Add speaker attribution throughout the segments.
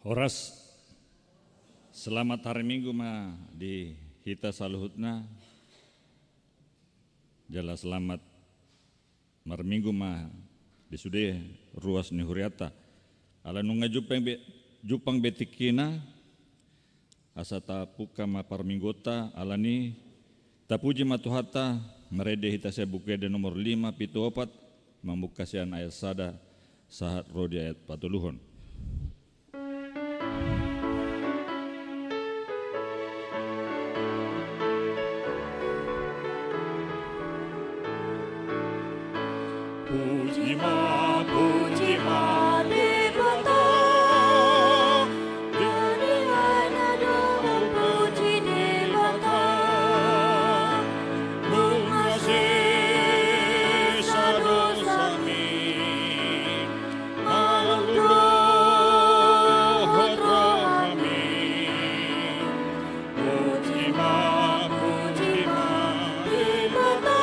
Speaker 1: Horas selamat hari Minggu ma di hita saluhutna. Jala selamat mar Minggu ma di sude ruas ni huriata. Ala nunga jupang betikina asa tapuka ma parminggota ala ni tapuji matuhata merede hita saya bukede nomor 5 pitu 4 membuka sian ayat sada sahat rodi ayat patuluhon.
Speaker 2: Puji ma Debata, Jadikan doa puji Debata, mengasih dosa kami, roh kami. Puji ma Debata.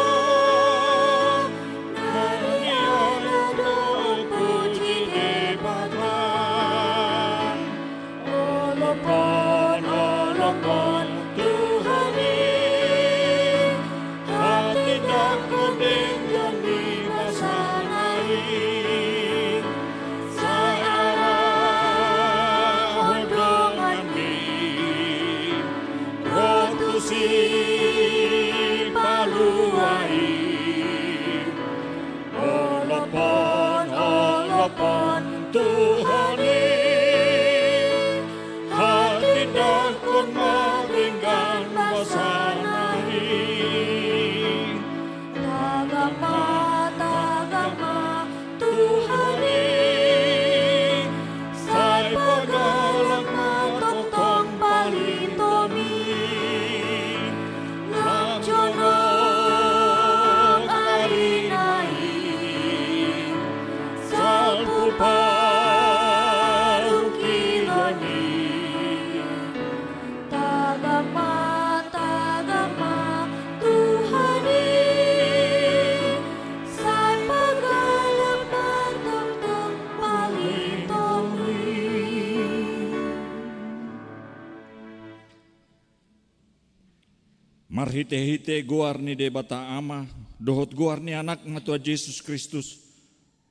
Speaker 2: Olopon Tuhani, hati takku dengan dimasanai, saya hodongan mi, rotusi paluai. Olopon Tuhani, hati takut meringgan basanai. Tagama Tuhani, sai pagalang matotong palitomi, langjonok arinai, salpu parukiloni. Tagama Tuhani, sai pagalang matotong palitomi.
Speaker 1: Marhite-hite guar ni Debata ama, dohot guar ni anak matua Yesus Kristus,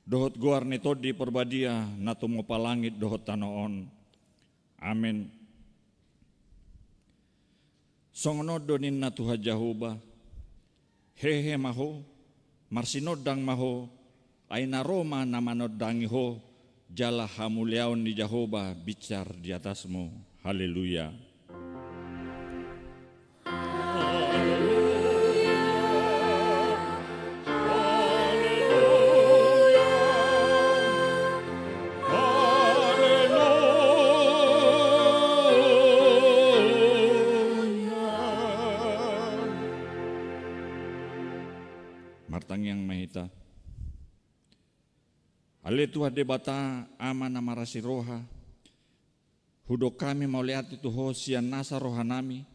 Speaker 1: dohot guar ni todi perbadia natumo palangit dohot tanoon. Amin. Songono donin na Tuhan Jahoba, hehe maho, marsinodang maho, ay naroma na manodangi ho, jala hamuliaon ni Jahoba bicar di atasmu. Haleluya. Martang yang mahita. Ale Tuhan Debata ama nama rasi roha. Hudo kami mau lihat itu ho sian nasa rohanami.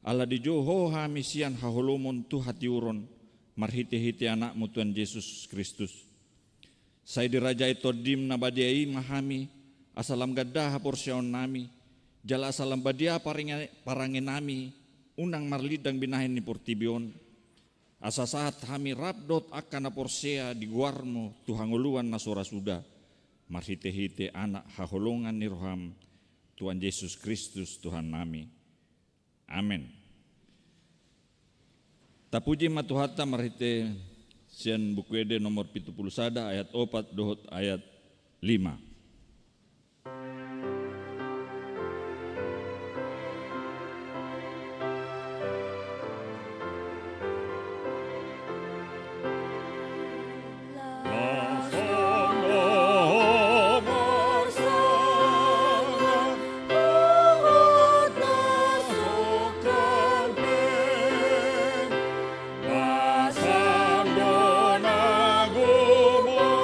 Speaker 1: Ala di joho hami sian haholomon tu hati uron. Marhite-hite anakmu Tuhan Yesus Kristus. Saya diraja itu dim nabadiai mahami. Asalam gadah porsion nami. Jala asalam badia parangin nami. Unang marlidang binahin ni portibion. Asa saat kami rabdot akan aporsea di guarmu tuhanguluan nasora sudah. Marhite-hite anak haholongan ni roham Tuhan Yesus Kristus Tuhan nami. Amin. Tapuji matuhata marhite sian bukuede nomor 71 ayat 4 dohot ayat 5.
Speaker 2: Pasang dona gumor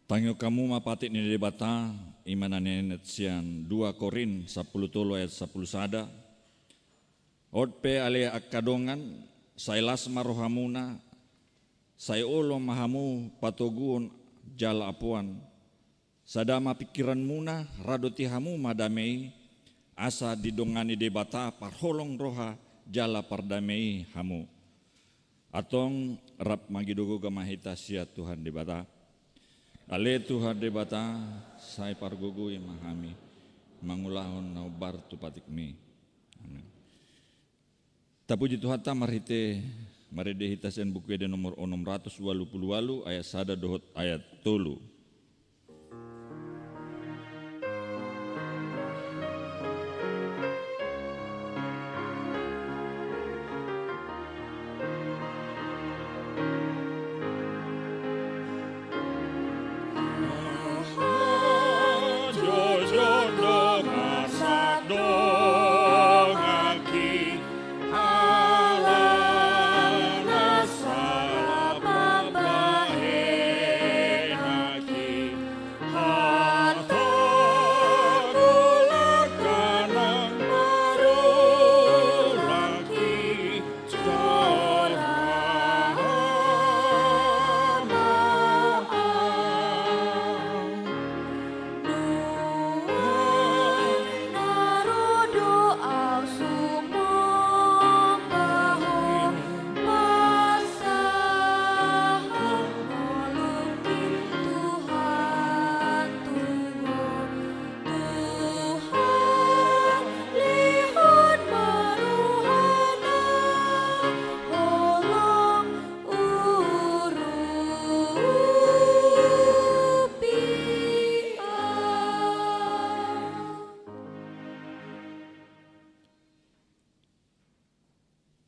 Speaker 1: Tangyo kamu mapatik ni debata imananenet sian 2 Korin 10 tolo ayat 10 sada. Odpe ale akadongan sailas marohamuna sai olo mahamu patogun jala apuan. Sadama pikiran muna radoti hamu madamei asa didongani debata parholong roha jala pardamei hamu. Atong rap magidogo gamahita sia Tuhan debata. Ale Tuhan debata sai pargogo mahami mangulahon naubar tupatikmi. Amin. Tapuji Tuhan ta marite marede sen buku ede nomor 688 ayat sada dohot ayat tolu.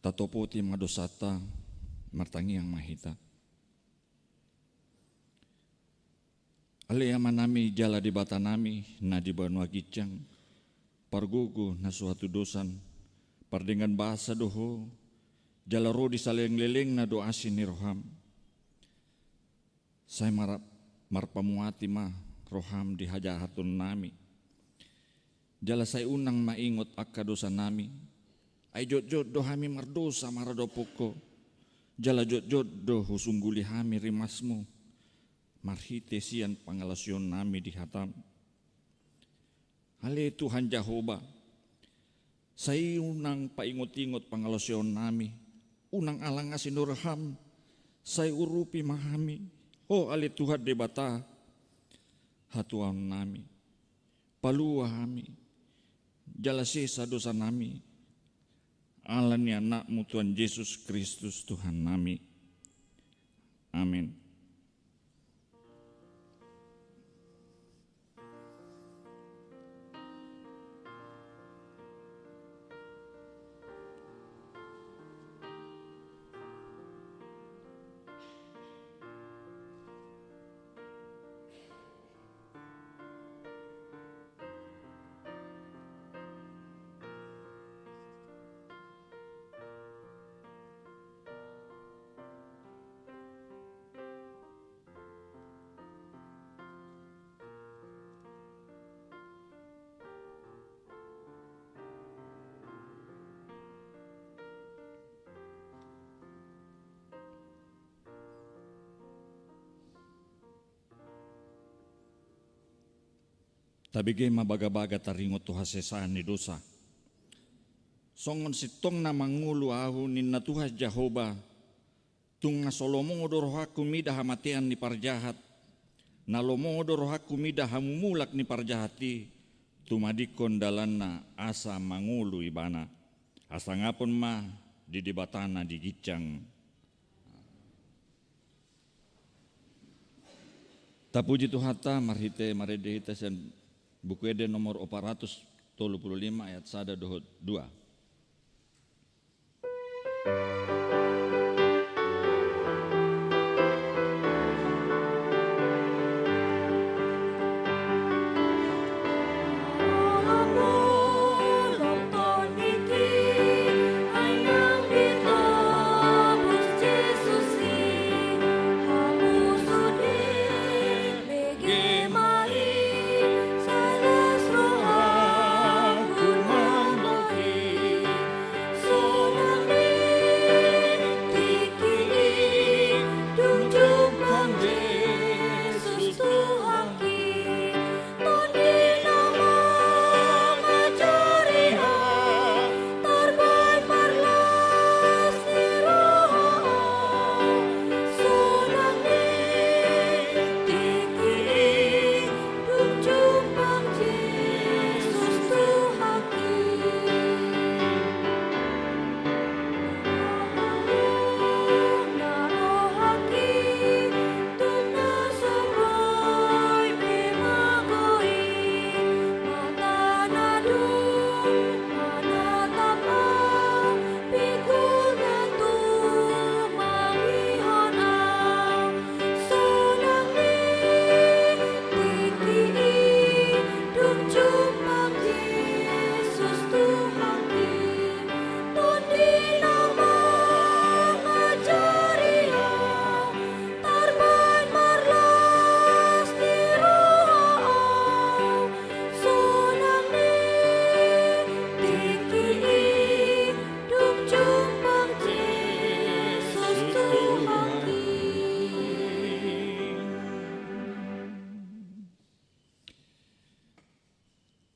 Speaker 1: Tatopoti madosata martangi yang mahita. Ale manami jala di batanami na di banua gicang pargugu na suatu dosan pardengan bahasa doho jala ro di saleng leleng na doa sini roham. Saya marpamuati ma roham di hajahatun nami. Jala saya unang maingot akka dosa nami. Ay jod do hami mardosa marado poko. Jala jod do husungguli hami rimasmu. Marhite sian pangalasyon nami di hatam. Ale Tuhan Jehovah. Say unang paingot-ingot pangalasyon nami. Unang alang asinurham. Say urupi mahami. Oh ale Tuhan debata. Hatuan nami. Palua hami. Jala sisa dosa nami. Alan ni anakmu Tuhan Yesus Kristus Tuhan nami. Amin. Tabigay mabaga-baga taringot to hasesaan ni dosa. Songon sitong na mangulo ahu nin natuhas Jehovah. Tung nasolomong odoroha kumida hamatian ni parjahat. Nalomong odoroha kumida hamumulak ni parjahati. Tumadikon dalan na asa mangulo ibana. Asa ngapon ma di debatana di gicang. Tapuji Tuhata marhite maredehita sen buku ede nomor 435 ayat sada dohot 2.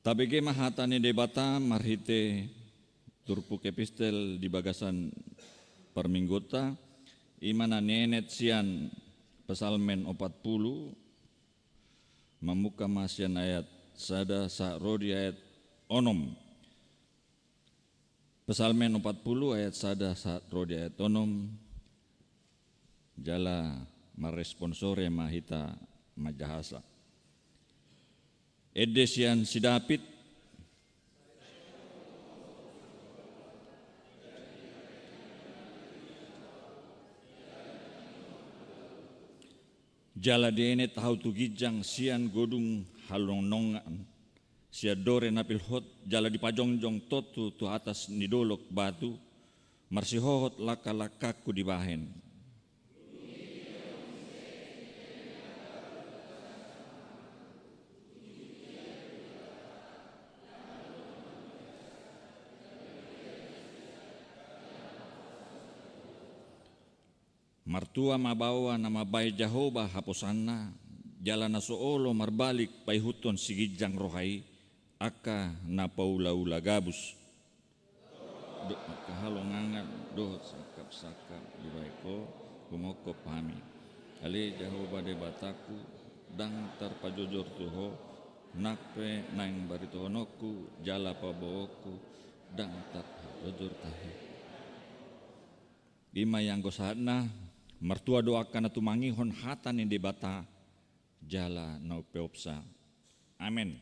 Speaker 1: Tabege mahatani debata marhite turpuk epistel di bagasan perminggota imana nenet sian pesalmen 40 mamuka masian ayat sada sa rodi ayat onom. Pesalmen 40 ayat sada sa rodi ayat onom jala maresponsore mahita majahasa. Edesian si David jala dene tahu tu gijang sian godung halong nongan sia dore napil hot jala dipajongjong totu tu atas nidolok batu marsihohot laka-lakaku di bahen. Martua mabawa nama bay Jahoba haposanna jala na soolo marbalik paihuton sigijang rohai aka na paula-ula gabus kahalongangan do sakap-sakap di baiko kumoko pami ali Jahoba de bataku dang tarpajojor tuho nakpe nang baritohonoku jala pabawoku dang tarpajojor tahi ima yang gosana martua doakan na tumangihon hatan yang debata jala na upeopsa. Amen.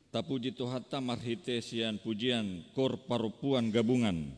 Speaker 1: Tapuji Tuhata marhite sian pujian kor parupuan gabungan.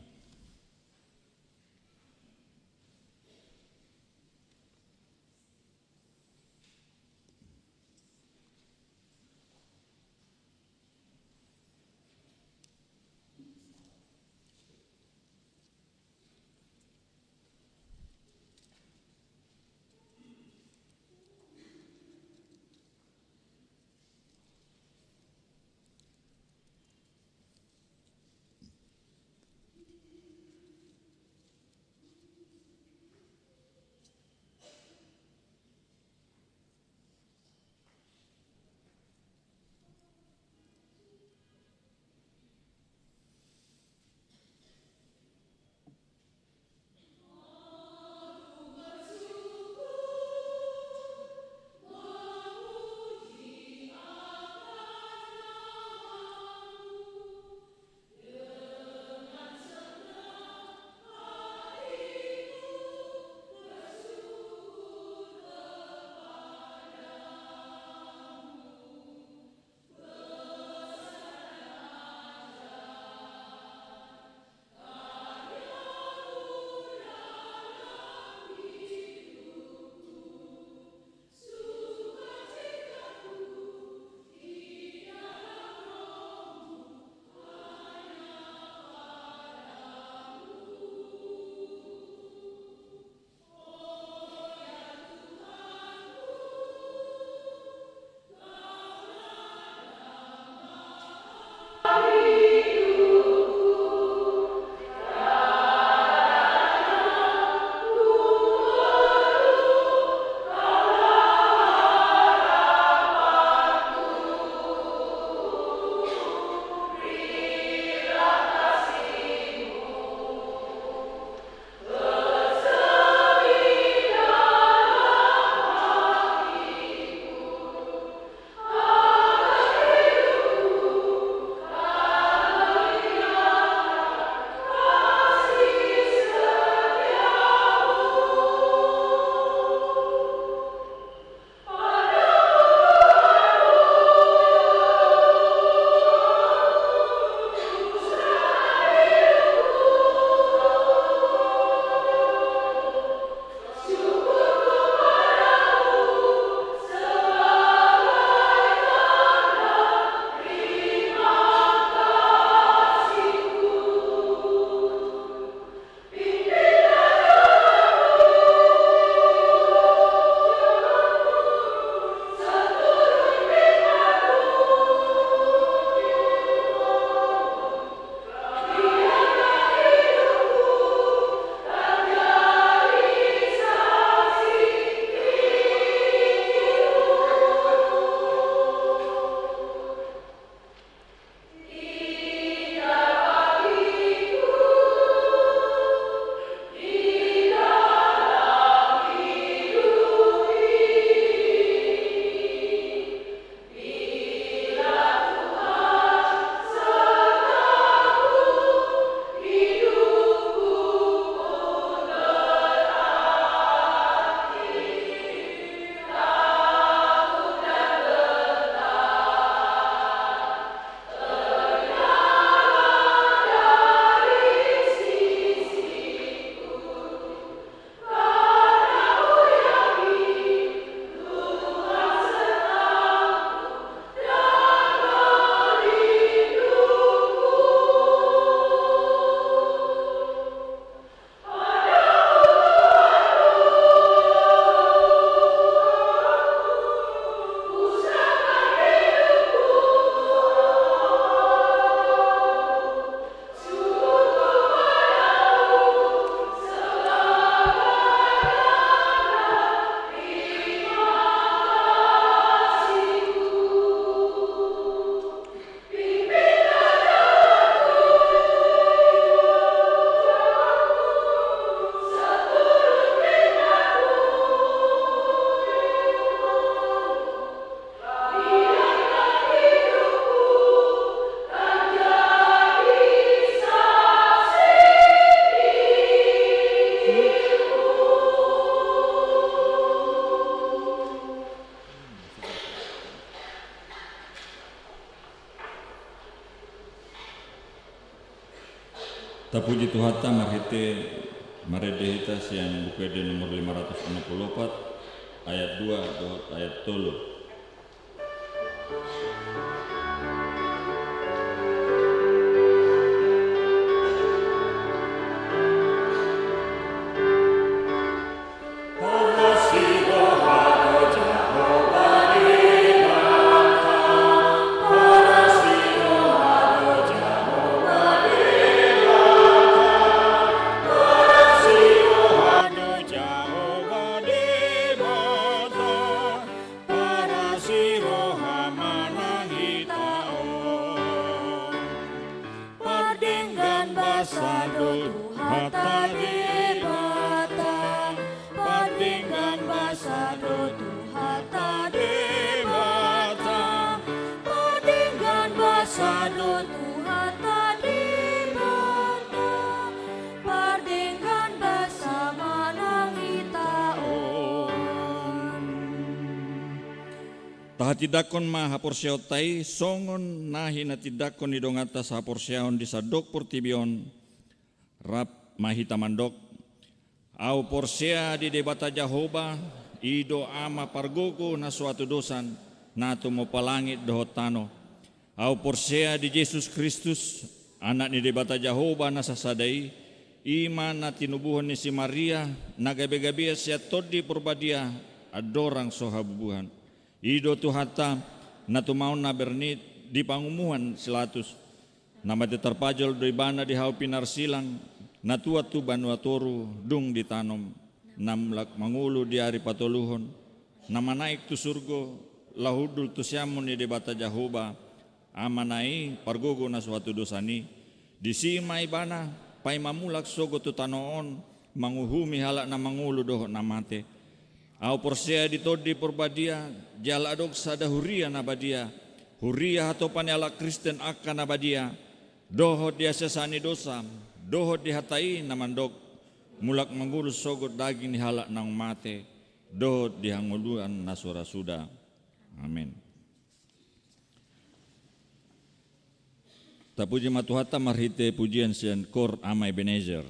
Speaker 1: Tapuji Tuhata marhite maredehita siang buku di nomor 564 ayat 2 dohot ayat 3. Tahati ma haporsiautai songon nahi na tidakon idongata sa haporsiaon di sadok portibion rap mahita mandok au porsia di debata Jahoba ido ama pargogo na suatu dosan nato mo palangit dohotano au porsia di Yesus Kristus anak ni debata Jahoba na sasadai iman na tinubuhan ni si Maria nagabe-gabe siya todi porbadia adorang sohabubuhan ido Tuhata na tumaon na bernit di pangumuhan silatus nama terpajol do ibana di hau pinarsilang na tuat tu banuatoru dung ditanom namlak mangulu di hari patoluhon nama naik tu surgo lahudul tu siamun di debata Jahoba amanai pargogo na suatu dosani di sima ibana pai mamulak sogo tu tanoon manguhumi halak na mangulu doh namate au porsia ditodi porbadia jala adok sada huria nabadia huria atau panela Kristen akan nabadia dohot dia sesani dosa dohot dihatai namandok mulak mangulus sogot daging dihalak nang mate dohot dihanguluan nasura suda. Amin. Tapuji matuhata marhite pujian sian kor ama Ebenezer.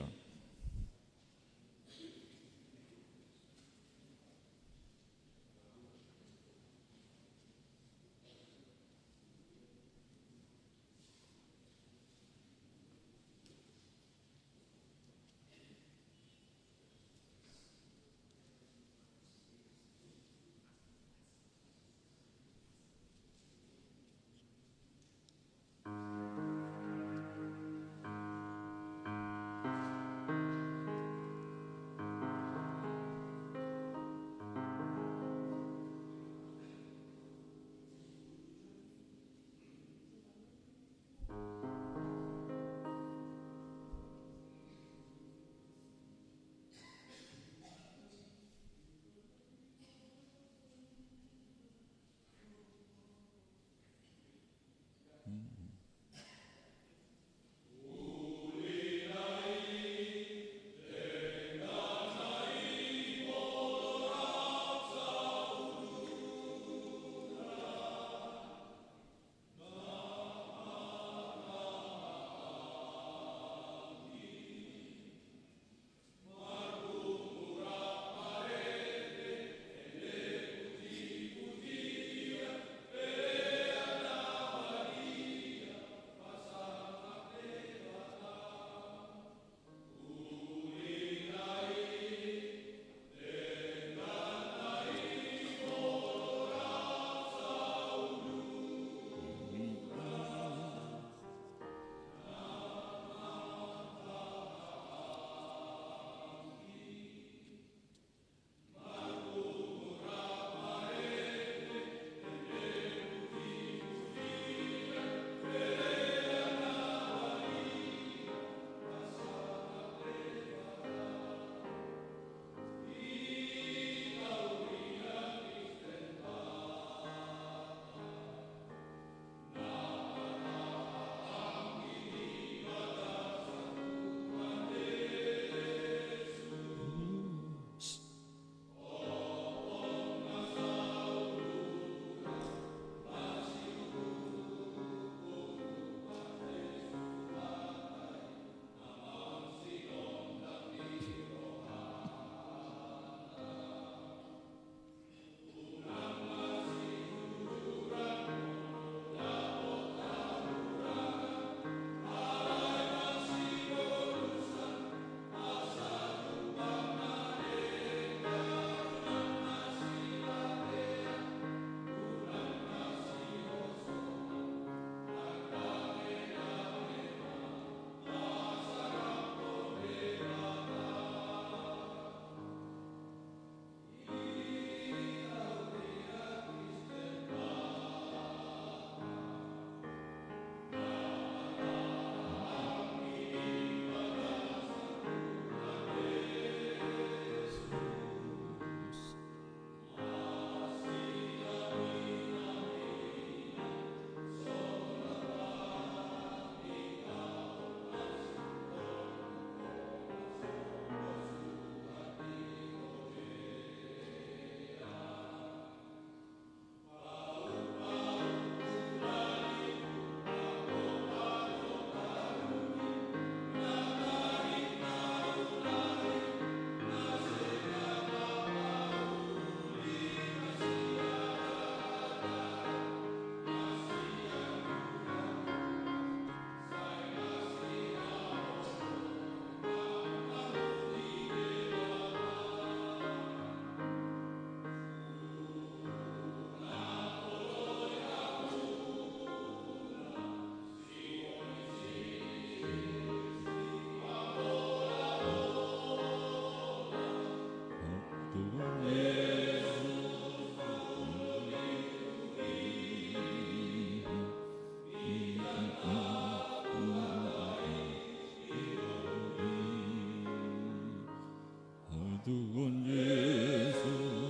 Speaker 1: Tuhan Yesus.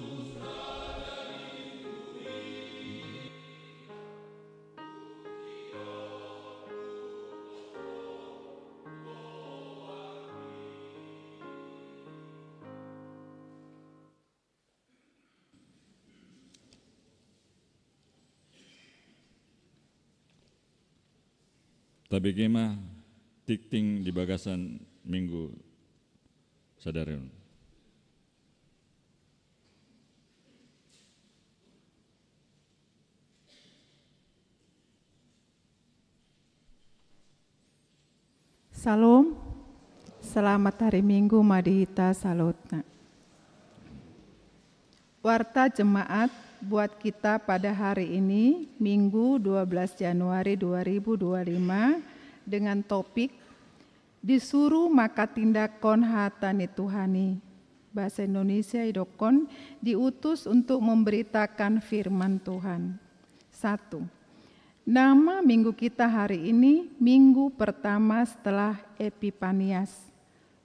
Speaker 1: Tapi kema tikting di bagasan minggu sadareun.
Speaker 3: Salam, selamat hari Minggu Madihita Salutna. Warta jemaat buat kita pada hari ini, Minggu 12 Januari 2025, dengan topik disuruh maka tindakon hatani Tuhani. Bahasa Indonesia idokon diutus untuk memberitakan firman Tuhan. 1. Nama minggu kita hari ini, minggu pertama setelah Epifanias.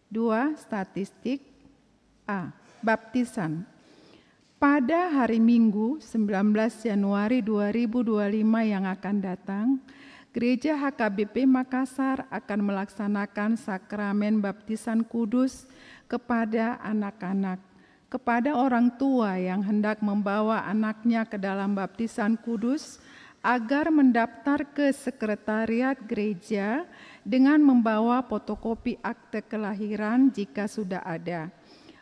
Speaker 3: 2. Statistik. A. Baptisan. Pada hari Minggu 19 Januari 2025 yang akan datang, Gereja HKBP Makassar akan melaksanakan sakramen baptisan kudus kepada anak-anak. Kepada orang tua yang hendak membawa anaknya ke dalam baptisan kudus, agar mendaftar ke sekretariat gereja dengan membawa fotokopi akte kelahiran jika sudah ada.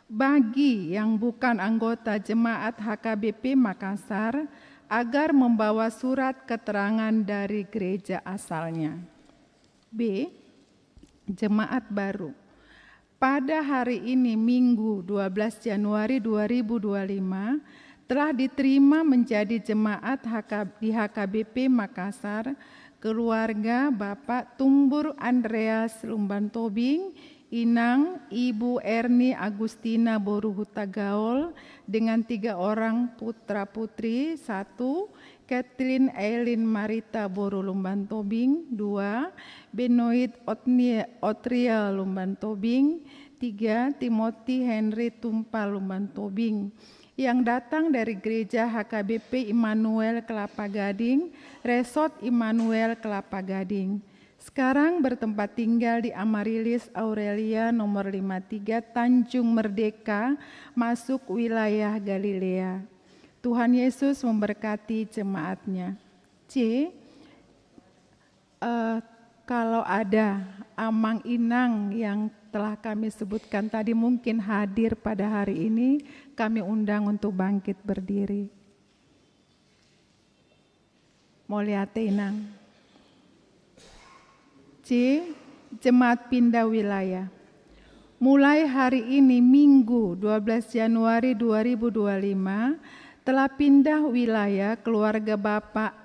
Speaker 3: Bagi yang bukan anggota jemaat HKBP Makassar, agar membawa surat keterangan dari gereja asalnya. B. Jemaat baru. Pada hari ini Minggu 12 Januari 2025 telah diterima menjadi jemaat di HKBP Makassar keluarga Bapak Tumbur Andreas Lumban Tobing, Inang Ibu Erni Agustina Boruhuta Gaul dengan 3 orang putra-putri, 1. Kathleen Eileen Marita Boru Lumban Tobing, 2. Benoit Otria Lumban Tobing, 3. Timothy Henry Tumpa Lumban Tobing, yang datang dari Gereja HKBP Immanuel Kelapa Gading, Resort Immanuel Kelapa Gading. Sekarang bertempat tinggal di Amarilis Aurelia nomor 53 Tanjung Merdeka, masuk wilayah Galilea. Tuhan Yesus memberkati jemaatnya. C. Kalau ada amang inang yang telah kami sebutkan tadi mungkin hadir pada hari ini, kami undang untuk bangkit berdiri. Moliate inang. C. Jemaat pindah wilayah. Mulai hari ini Minggu 12 Januari 2025 telah pindah wilayah keluarga Bapak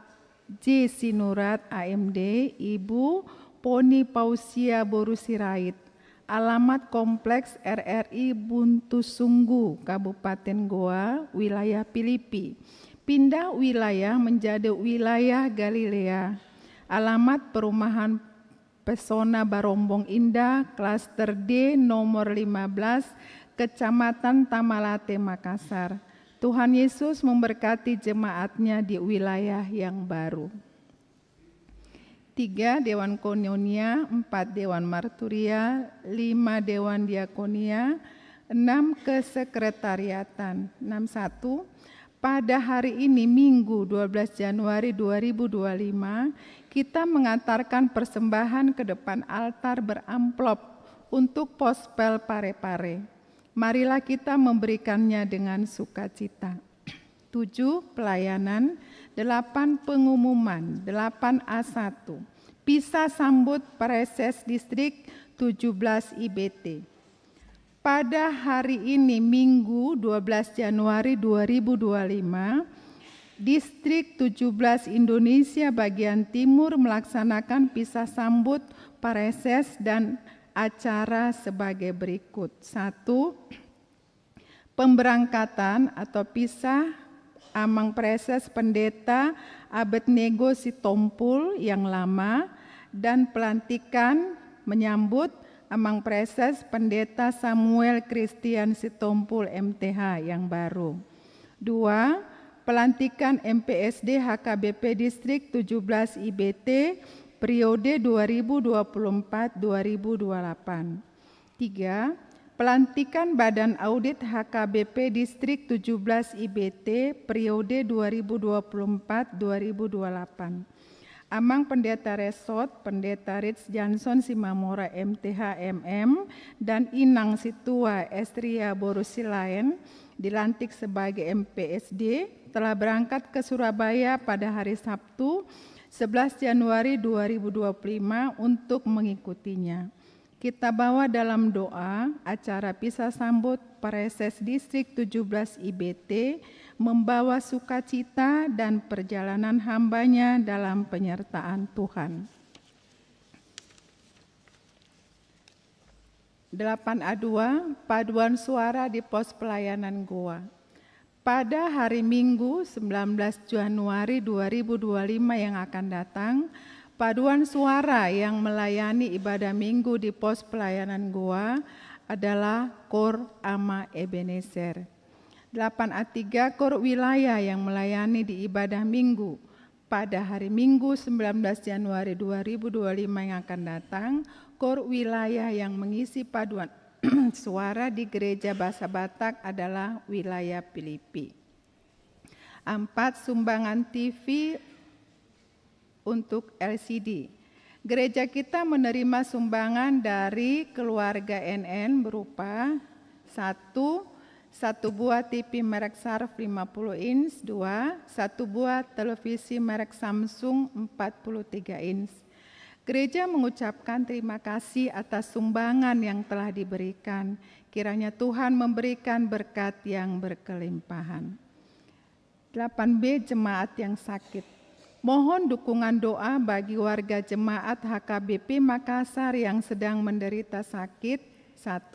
Speaker 3: J. Sinurat AMD, Ibu Poni Pausia Boru Sirait. Alamat Kompleks RRI Buntu Sunggu, Kabupaten Goa, wilayah Filipi. Pindah wilayah menjadi wilayah Galilea. Alamat Perumahan Pesona Barombong Indah, Klaster D nomor 15, Kecamatan Tamalate, Makassar. Tuhan Yesus memberkati jemaatnya di wilayah yang baru. 3. Dewan Koinonia, 4. Dewan Marturia, 5. Dewan Diakonia, 6. Kesekretariatan. 61. Pada hari ini Minggu 12 Januari 2025, kita mengantarkan persembahan ke depan altar beramplop untuk Pospel Parepare. Marilah kita memberikannya dengan sukacita. 7. Pelayanan, 8. Pengumuman, 8A1. Pisah sambut Pareses Distrik 17 IBT. Pada hari ini Minggu 12 Januari 2025, Distrik 17 Indonesia bagian timur melaksanakan pisah sambut Pareses dan acara sebagai berikut. 1. pemberangkatan atau pisah Amang Preses Pendeta Abednego Sitompul yang lama, dan pelantikan menyambut Amang Preses Pendeta Samuel Christian Sitompul MTH yang baru. 2. Pelantikan MPSD HKBP Distrik 17 IBT periode 2024-2028. 3. Pelantikan Badan Audit HKBP Distrik 17 IBT periode 2024-2028. Amang Pendeta Resort, Pendeta Rich Johnson Simamora MTH MM, dan Inang Situa Estria Borusilaen dilantik sebagai MPSD telah berangkat ke Surabaya pada hari Sabtu 11 Januari 2025 untuk mengikutinya. Kita bawa dalam doa acara pisah sambut Preses Distrik 17 IBT membawa sukacita dan perjalanan hambanya dalam penyertaan Tuhan. 8A2 Paduan Suara di Pos Pelayanan Goa. Pada hari Minggu 19 Januari 2025 yang akan datang, paduan suara yang melayani ibadah minggu di pos pelayanan Goa adalah Kor Ama Ebenezer. 8A3 Kor Wilayah yang melayani di ibadah minggu pada hari Minggu 19 Januari 2025 yang akan datang, Kor Wilayah yang mengisi paduan suara di Gereja Bahasa Batak adalah Wilayah Filipi. 4. Sumbangan TV untuk LCD. Gereja kita menerima sumbangan dari keluarga NN berupa 1 buah TV merek Sharp 50 inch, 2 buah televisi merek Samsung 43 inch. Gereja mengucapkan terima kasih atas sumbangan yang telah diberikan. Kiranya Tuhan memberikan berkat yang berkelimpahan. 8B Jemaat yang sakit. Mohon dukungan doa bagi warga jemaat HKBP Makassar yang sedang menderita sakit. 1.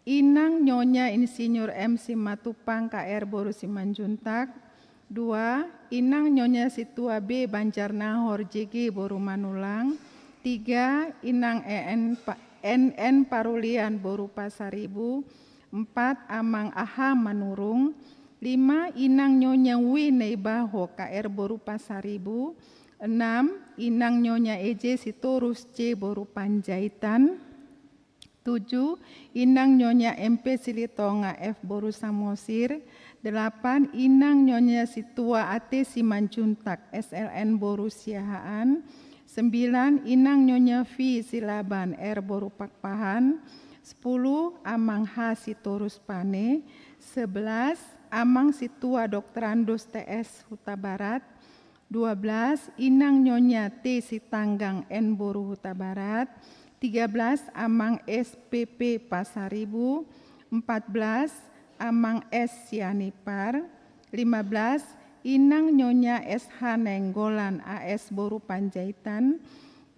Speaker 3: Inang Nyonya Insinyur M. Simatupang KR Boru Simanjuntak. 2. Inang Nyonya Situa B. Banjarnahor JG Boru Manulang. 3. Inang NN Parulian Boru Pasaribu. 4. Amang Aha Manurung. 5. Inang Nyonya Wi Neibaho KR Boru Pasaribu. 6. Inang Nyonya EJ Sitorus C Boru Panjaitan. 7. Inang Nyonya MP Silitonga F Boru Samosir. 8. Inang Nyonya Situa AT Simanjuntak SLN Boru Siahaan. 9. Inang Nyonya V Silaban R Boru Pakpahan. 10. Amang H Sitorus Pane. 11. Amang Situa Dokterandos TS Huta Barat. 12. Inang Nyonya T Sitanggang N Boru Huta Barat. 13. Amang SPP Pasaribu. 14. Amang S Sianipar. 15. Inang Nyonya SH Nenggolan AS Boru Panjaitan.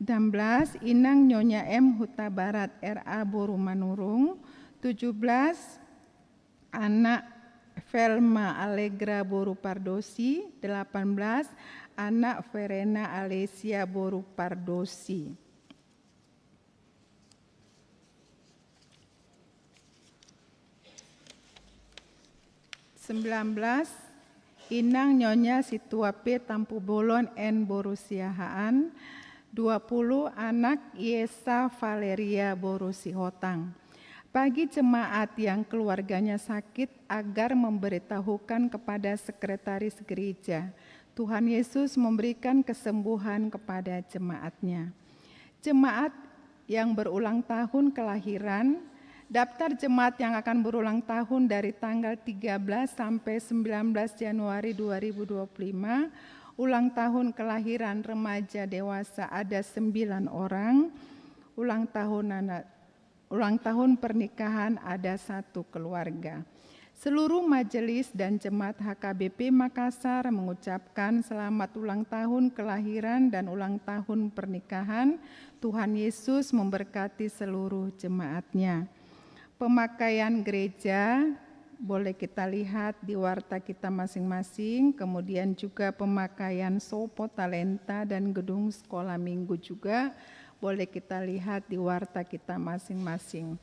Speaker 3: 16. Inang Nyonya M Huta Barat RA Boru Manurung. 17. Anak Velma Allegra Boru Pardosi. 18. Anak Verena Alesia Boru Pardosi. 19. Inang Nyonya Situa P Tampu Bolon N Boru Siahaan. 20. Anak Yesa Valeria Boru Sihotang. Bagi jemaat yang keluarganya sakit agar memberitahukan kepada sekretaris gereja. Tuhan Yesus memberikan kesembuhan kepada jemaatnya. Jemaat yang berulang tahun kelahiran, daftar jemaat yang akan berulang tahun dari tanggal 13 sampai 19 Januari 2025, ulang tahun kelahiran remaja dewasa ada 9 orang, ulang tahun pernikahan ada 1 keluarga. Seluruh majelis dan jemaat HKBP Makassar mengucapkan selamat ulang tahun kelahiran dan ulang tahun pernikahan. Tuhan Yesus memberkati seluruh jemaatnya. Pemakaian gereja boleh kita lihat di warta kita masing-masing, kemudian juga pemakaian sopo talenta dan gedung sekolah minggu juga boleh kita lihat di warta kita masing-masing.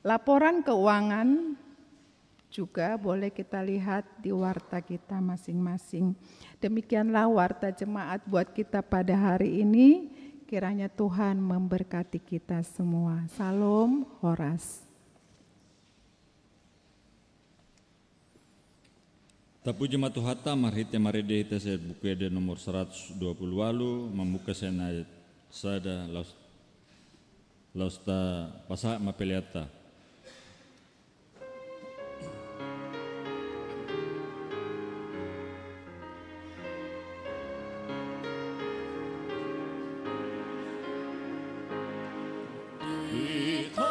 Speaker 3: Laporan keuangan juga boleh kita lihat di warta kita masing-masing. Demikianlah warta jemaat buat kita pada hari ini. Kiranya Tuhan memberkati kita semua. Salam Horas.
Speaker 1: Tapu jemaat Tuhata marhite marede hita saya buku nomor 120 walu membuka sada lausta pasak mapeliata.
Speaker 2: Amen.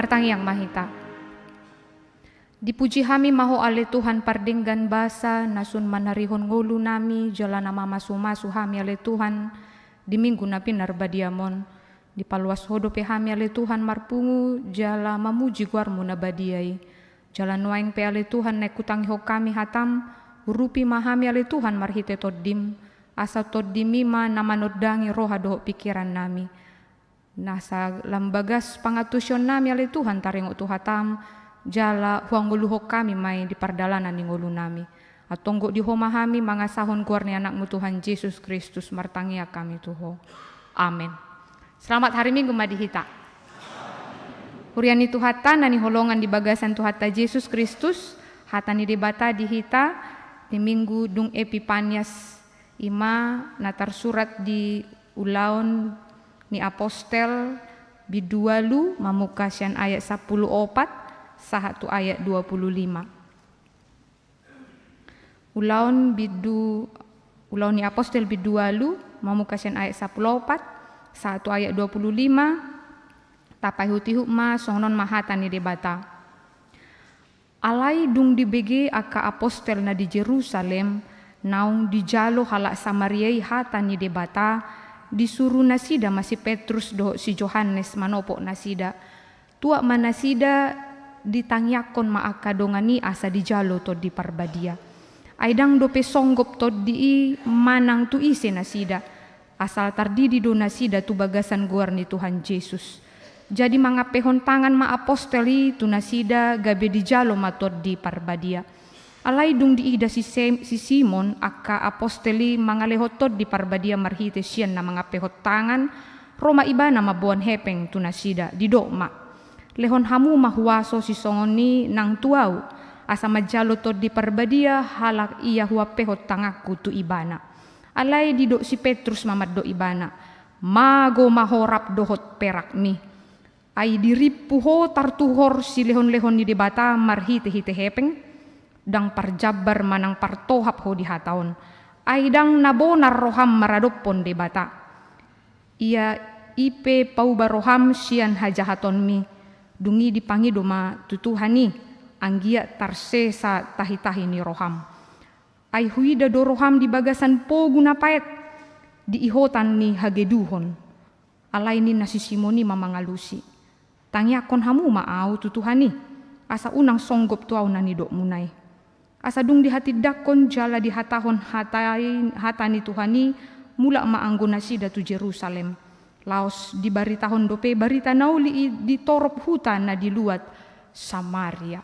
Speaker 4: martang yang mahita. Dipuji hami maho ale Tuhan pardenggan basa nasun manarihon ngulu nami jalan nama masu-masu hami ale Tuhan di minggu na pinar badiamon di paluas hodope hami ale Tuhan marpungu jala mamuji guarmu na badiai jalan nuaing pe ale Tuhan naik kutangi ho kami hatam urupi mahami ale Tuhan marhite toddim asa toddimima nama nodangi roha doho pikiran nami nasa lambagas pangatusyon nami ale Tuhan taring utuhatam jala huang nguluhok kami may di pardalanan ni ngulu nami. At tunggu di homahami mga sahon guar ni anakmu Tuhan Yesus Kristus martangia kami tuho. Amen. Selamat hari Minggu madihita. Hurian itu hata nani holongan di bagasan tu hata Yesus Kristus hata ni debata dihita di Minggu dung Epipanias ima natar surat di ulaon ni apostel bidualu mamukasyan ayat 14 sahatu ayat 25. Ulaun ni apostel bidualu mamukasyan ayat 14 sahatu ayat 25 tapai hutihu ma songnon mahatan ni debata. Alai dung dibege aka apostel na di Jerusalem naung di jalo halak Samariai hata ni debata disuruh nasida masih Petrus do si Johannes manopok nasida tua manasida ditangyakon maakadongani asa di jalo to di parbadia. Aidang dope songgop to di manang tu ise nasida. Asal tardidi do nasida tu bagasan guar ni Tuhan Yesus. Jadi mangapehon tangan ma aposteli tu nasida gabe di jalo matod di parbadia. Alai dung diida si Simon aka aposteli mangalehotod di parbadia marhite sian na mangapehot tangan Roma ibana mabuan hepeng tu nasida di dokma. Lehon hamu mahuaso si songoni nang tuau asa majalo to di parbadia halak iya hua pehot tangaku tu ibana. Alai didok si Petrus mamad do ibana. Mago mahorap dohot perak mi. Ai diripuho tartuhor si lehon-lehon di debata marhite-hite hepeng. Dang parjabar manang partohap ho di hataon. Ai dang nabonar roham maradopon debata. Ia ipe pauba roham sian hajahaton mi. Dungi dipangi doma tutuhani anggia tarsesa tahi-tahi ni roham. Ai huida do roham di bagasan po guna paet di ihotan ni hageduhon. Alai ni nasi Simoni mamangalusi. Tangyakon hamu maau tutuhani asa unang songgop tuau nani dok munai. Asa dung di hati dakon jala di hatahon hatani tuhani mula maanggo nasida tu Jerusalem. Laos di baritahon dope barita nauli di torop hutan na diluat Samaria.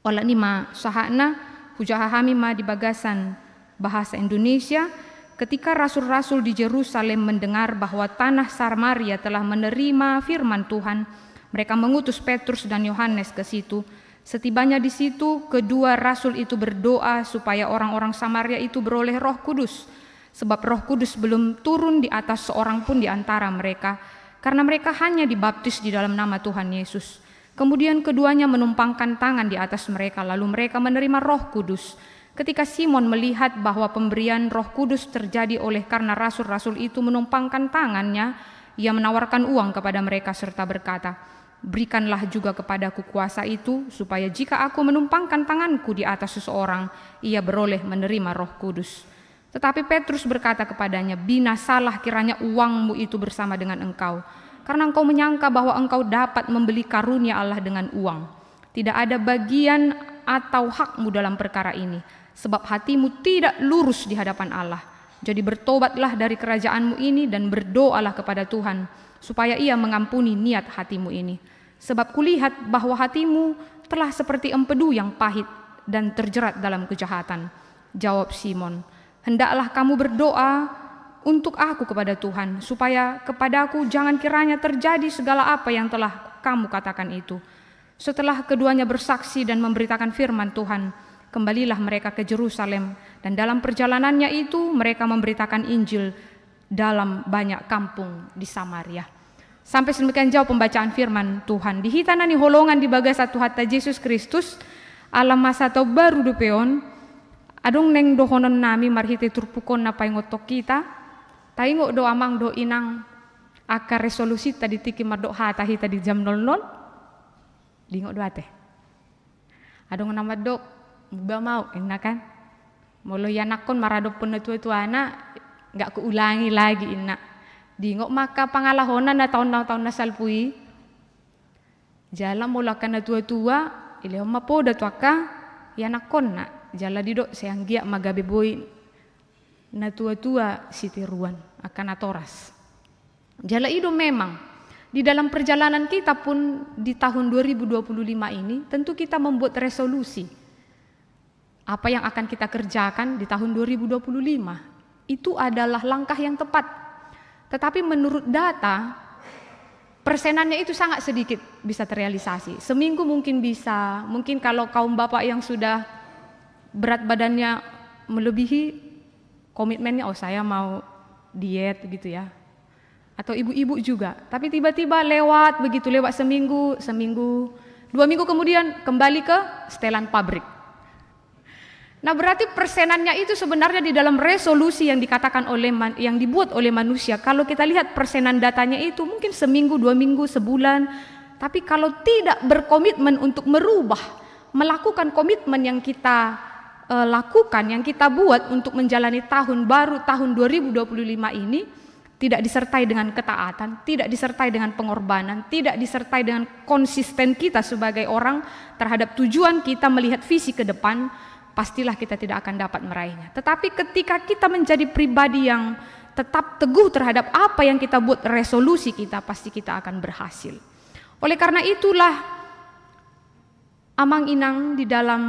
Speaker 4: Wala ni ma sahana hujahahami ma di bagasan bahasa Indonesia ketika rasul-rasul di Jerusalem mendengar bahwa tanah Samaria telah menerima firman Tuhan, mereka mengutus Petrus dan Yohanes ke situ. Setibanya di situ, kedua rasul itu berdoa supaya orang-orang Samaria itu beroleh Roh Kudus. Sebab Roh Kudus belum turun di atas seorang pun di antara mereka, karena mereka hanya dibaptis di dalam nama Tuhan Yesus. Kemudian keduanya menumpangkan tangan di atas mereka, lalu mereka menerima Roh Kudus. Ketika Simon melihat bahwa pemberian Roh Kudus terjadi oleh karena rasul-rasul itu menumpangkan tangannya, ia menawarkan uang kepada mereka serta berkata, "Berikanlah juga kepadaku kuasa itu, supaya jika aku menumpangkan tanganku di atas seseorang, ia beroleh menerima Roh Kudus." Tetapi Petrus berkata kepadanya, "Binasalah kiranya uangmu itu bersama dengan engkau, karena engkau menyangka bahwa engkau dapat membeli karunia Allah dengan uang. Tidak ada bagian atau hakmu dalam perkara ini, sebab hatimu tidak lurus di hadapan Allah. Jadi bertobatlah dari kerajaanmu ini dan berdoalah kepada Tuhan, supaya Ia mengampuni niat hatimu ini. Sebab kulihat bahwa hatimu telah seperti empedu yang pahit dan terjerat dalam kejahatan." Jawab Simon, "Hendaklah kamu berdoa untuk aku kepada Tuhan, supaya kepadaku jangan kiranya terjadi segala apa yang telah kamu katakan itu." Setelah keduanya bersaksi dan memberitakan firman Tuhan, kembalilah mereka ke Yerusalem, dan dalam perjalanannya itu mereka memberitakan Injil dalam banyak kampung di Samaria. Sampai sedemikian jauh pembacaan firman Tuhan. Dihitanani holongan di bagas satu hatta Yesus Kristus, alam masa tau baru dupeon, adong neng dohonon nami marhite turpukon na paingotok kita, taingo do amang do inang aka resolusi tadi tiki mardok hata hita di jam 00, Dingok dua teh. Adong nama dok, mbak mau, enak kan? Molo yanakon maradop tua anak, nggak keulangi lagi enak. Dingok maka pangalahonan na tahun-tahun nasalpui. Jala mula kana tua-tua, ilehom mapoda tuaka, yanakon na. Jala didok seanggia magabe boy na tua-tua sitiruan akan atoras. Jala ido memang di dalam perjalanan kita pun di tahun 2025 ini tentu kita membuat resolusi. Apa yang akan kita kerjakan di tahun 2025 itu adalah langkah yang tepat. Tetapi menurut data persenannya itu sangat sedikit bisa terrealisasi. Seminggu mungkin bisa, mungkin kalau kaum bapak yang sudah berat badannya melebihi komitmennya, oh saya mau diet gitu ya. Atau ibu-ibu juga, tapi tiba-tiba lewat seminggu, 2 minggu kemudian kembali ke setelan pabrik. Nah berarti persenannya itu sebenarnya di dalam resolusi yang dikatakan yang dibuat oleh manusia. Kalau kita lihat persenan datanya itu mungkin seminggu, 2 minggu, sebulan. Tapi kalau tidak berkomitmen untuk merubah, melakukan komitmen yang kita lakukan, yang kita buat untuk menjalani tahun baru, tahun 2025 ini, tidak disertai dengan ketaatan, tidak disertai dengan pengorbanan, tidak disertai dengan konsisten kita sebagai orang terhadap tujuan kita melihat visi ke depan, pastilah kita tidak akan dapat meraihnya. Tetapi ketika kita menjadi pribadi yang tetap teguh terhadap apa yang kita buat resolusi kita, pasti kita akan berhasil. Oleh karena itulah Amang Inang di dalam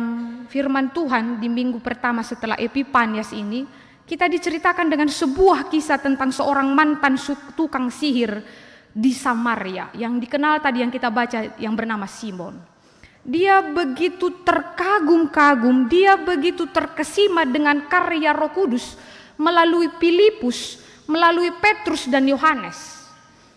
Speaker 4: firman Tuhan di minggu pertama setelah Epifanias ini, kita diceritakan dengan sebuah kisah tentang seorang mantan tukang sihir di Samaria yang dikenal tadi yang kita baca yang bernama Simon. Dia begitu terkagum-kagum, dia begitu terkesima dengan karya Roh Kudus melalui Filipus, melalui Petrus dan Yohanes.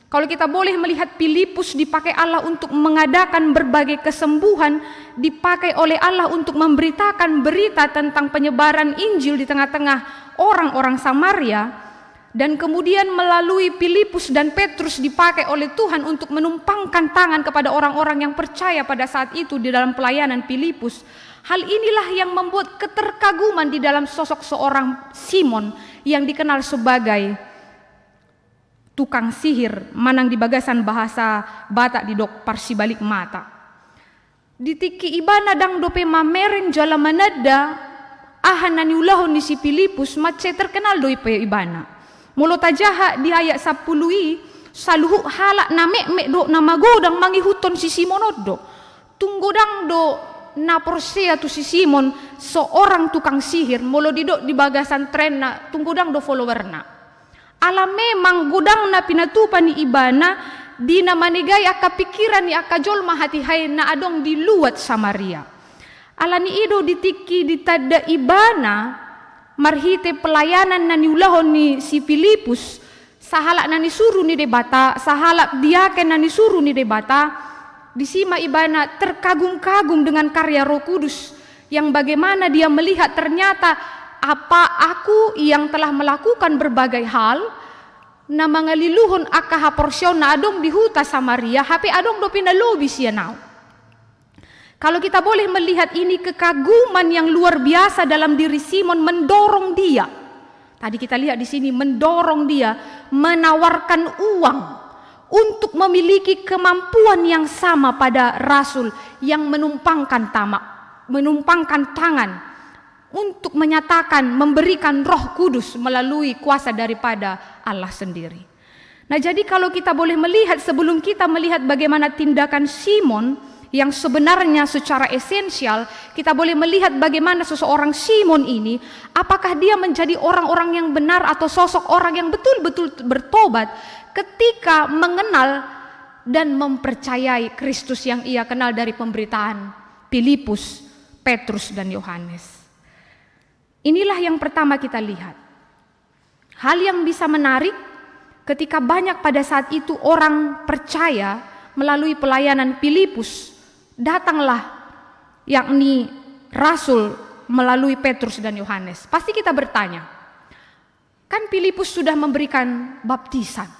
Speaker 4: Kalau kita boleh melihat Filipus dipakai Allah untuk mengadakan berbagai kesembuhan, dipakai oleh Allah untuk memberitakan berita tentang penyebaran Injil di tengah-tengah orang-orang Samaria, dan kemudian melalui Filipus dan Petrus dipakai oleh Tuhan untuk menumpangkan tangan kepada orang-orang yang percaya pada saat itu di dalam pelayanan Filipus. Hal inilah yang membuat keterkaguman di dalam sosok seorang Simon yang dikenal sebagai tukang sihir, manang di bagasan bahasa Batak di dok parsibalik mata. Di tiki ibana dang dope mameren jala manada ahanani ulahon ni si Filipus mace terkenal doi pe ibana. Mulo tajaha di ayat 10 saluhu halak na mek do nama godang mangihuton si Simonodo. Tunggodang do na porsea tu si Simon seorang tukang sihir mulo didok di bagasan tren na tunggodang do followerna. Ala memang gudang na pinatupan ni ibana di na manigay aka pikiran ni aka jolma hati hay na adong di luat Samaria. Ala ni ido ditiki ditada ibana marhite pelayanan na niulahon ni si Filipus sahalak na nisuruh ni debata, sahalak diaken na nisuruh ni debata, disima ibana terkagum-kagum dengan karya Roh Kudus yang bagaimana dia melihat ternyata apa aku yang telah melakukan berbagai hal na mangaliluhon aka haporsyon na adong di huta Samaria hape adong do pinalobi siya now. Kalau kita boleh melihat ini kekaguman yang luar biasa dalam diri Simon mendorong dia. Tadi kita lihat di sini mendorong dia menawarkan uang untuk memiliki kemampuan yang sama pada rasul yang menumpangkan tangan untuk menyatakan, memberikan Roh Kudus melalui kuasa daripada Allah sendiri. Nah jadi kalau kita boleh melihat sebelum kita melihat bagaimana tindakan Simon yang sebenarnya secara esensial, kita boleh melihat bagaimana seseorang Simon ini, apakah dia menjadi orang-orang yang benar atau sosok orang yang betul-betul bertobat ketika mengenal dan mempercayai Kristus yang ia kenal dari pemberitaan Filipus, Petrus dan Yohanes. Inilah yang pertama kita lihat. Hal yang bisa menarik ketika banyak pada saat itu orang percaya melalui pelayanan Filipus, datanglah yakni rasul melalui Petrus dan Yohanes. Pasti kita bertanya, kan Filipus sudah memberikan baptisan,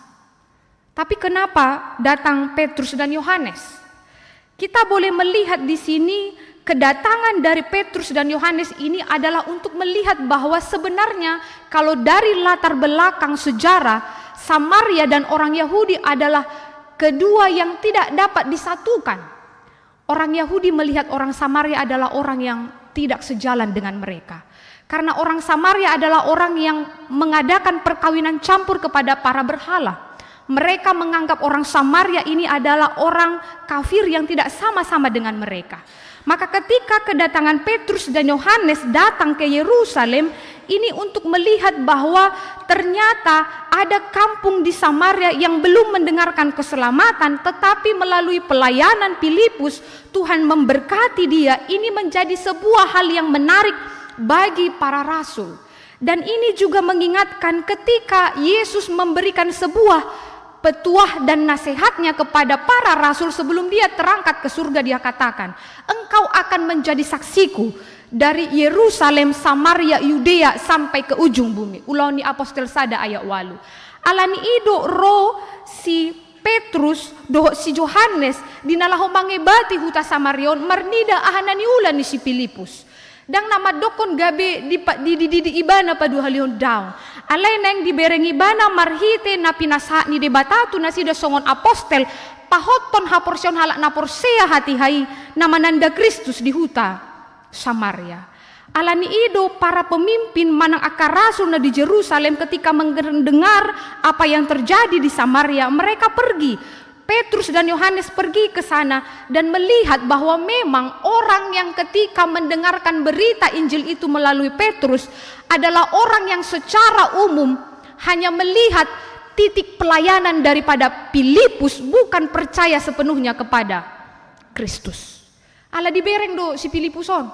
Speaker 4: tapi kenapa datang Petrus dan Yohanes? Kita boleh melihat di sini kedatangan dari Petrus dan Yohanes ini adalah untuk melihat bahwa sebenarnya kalau dari latar belakang sejarah, Samaria dan orang Yahudi adalah kedua yang tidak dapat disatukan. Orang Yahudi melihat orang Samaria adalah orang yang tidak sejalan dengan mereka. Karena orang Samaria adalah orang yang mengadakan perkawinan campur kepada para berhala. Mereka menganggap orang Samaria ini adalah orang kafir yang tidak sama-sama dengan mereka. Maka ketika kedatangan Petrus dan Yohanes datang ke Yerusalem, ini untuk melihat bahwa ternyata ada kampung di Samaria yang belum mendengarkan keselamatan, tetapi melalui pelayanan Filipus, Tuhan memberkati dia. Ini menjadi sebuah hal yang menarik bagi para rasul. Dan ini juga mengingatkan ketika Yesus memberikan sebuah petuah dan nasihatnya kepada para rasul sebelum dia terangkat ke surga, dia katakan, engkau akan menjadi saksiku dari Yerusalem, Samaria, Yudea sampai ke ujung bumi. Ulang ni apostel sada ayat walu. Alani ido ro si Petrus doh si Yohanes dinalaho mangebati huta Samarion mernida ahanani ulani si Filipus. Dang nama dokon gabe di ibana padu halion daun. Alay neng dibereng ibana marhite na pinasa ni debatatu na sida songon apostel pahoton haporsion halak na porsea hati hai nama nanda Kristus di huta Samaria. Alani ido para pemimpin manang akar rasul na di Jerusalem ketika mendengar apa yang terjadi di Samaria, mereka pergi. Petrus dan Yohanes pergi ke sana dan melihat bahwa memang orang yang ketika mendengarkan berita Injil itu melalui Petrus adalah orang yang secara umum hanya melihat titik pelayanan daripada Filipus, bukan percaya sepenuhnya kepada Kristus. Ala dibereng do si Filipuson.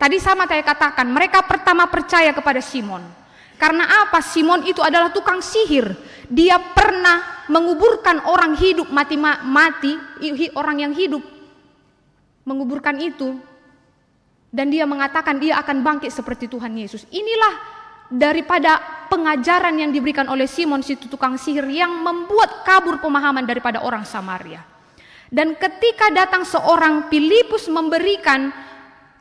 Speaker 4: Tadi sama saya katakan, mereka pertama percaya kepada Simon. Karena apa? Simon itu adalah tukang sihir. Dia pernah menguburkan orang hidup mati, orang yang hidup menguburkan itu, dan dia mengatakan dia akan bangkit seperti Tuhan Yesus. Inilah daripada pengajaran yang diberikan oleh Simon si tukang sihir yang membuat kabur pemahaman daripada orang Samaria. Dan ketika datang seorang Filipus memberikan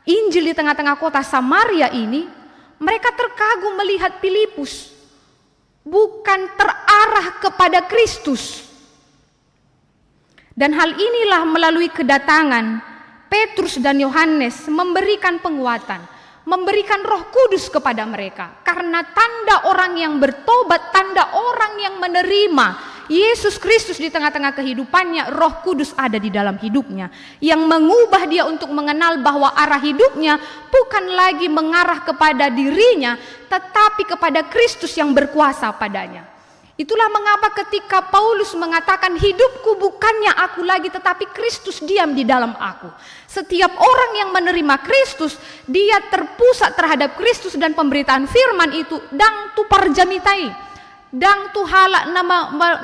Speaker 4: Injil di tengah-tengah kota Samaria ini, mereka terkagum melihat Filipus bukan terarah kepada Kristus. Dan hal inilah melalui kedatangan Petrus dan Yohanes memberikan penguatan, memberikan Roh Kudus kepada mereka. Karena tanda orang yang bertobat, tanda orang yang menerima Yesus Kristus di tengah-tengah kehidupannya, Roh Kudus ada di dalam hidupnya yang mengubah dia untuk mengenal bahwa arah hidupnya bukan lagi mengarah kepada dirinya, tetapi kepada Kristus yang berkuasa padanya. Itulah mengapa ketika Paulus mengatakan hidupku bukannya aku lagi tetapi Kristus diam di dalam aku. Setiap orang yang menerima Kristus, dia terpusat terhadap Kristus dan pemberitaan firman itu dang tu parjamitai. Dang tu halak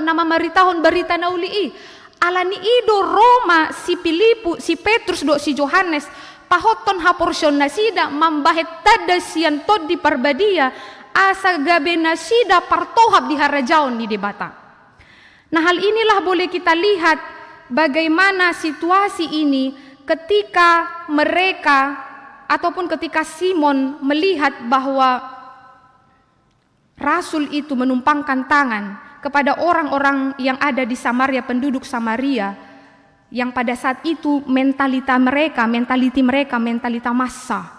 Speaker 4: nama maritahon berita naulii. Alani ido Roma si Filipus, si Petrus do si Yohanes pahoton haporsion nasida mambahet tada sian tod di parbadia asa gabe nasida partohab di harajaon di debata. Nah, hal inilah boleh kita lihat bagaimana situasi ini ketika mereka ataupun ketika Simon melihat bahwa Rasul itu menumpangkan tangan kepada orang-orang yang ada di Samaria, penduduk Samaria, yang pada saat itu mentalita mereka massa,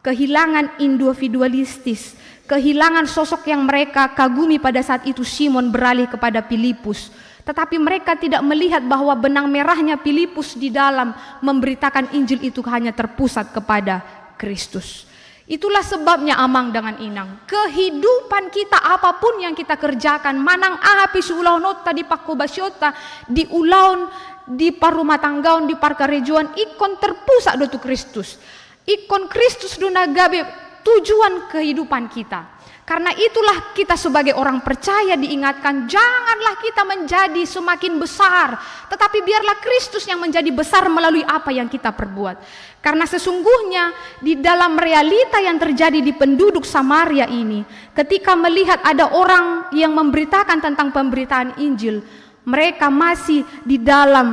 Speaker 4: kehilangan individualistis, kehilangan sosok yang mereka kagumi pada saat itu. Simon beralih kepada Filipus, tetapi mereka tidak melihat bahwa benang merahnya Filipus di dalam memberitakan Injil itu hanya terpusat kepada Kristus. Itulah sebabnya amang dengan inang, kehidupan kita apapun yang kita kerjakan, manang ahapi suulaon nota di pakobasyota, di ulaun, di parumah tanggaun, di parkarejuan, ikon terpusat dotu Kristus. Ikon Kristus do nagabe tujuan kehidupan kita. Karena itulah kita sebagai orang percaya diingatkan, janganlah kita menjadi semakin besar, tetapi biarlah Kristus yang menjadi besar melalui apa yang kita perbuat. Karena sesungguhnya di dalam realita yang terjadi di penduduk Samaria ini, ketika melihat ada orang yang memberitakan tentang pemberitaan Injil, mereka masih di dalam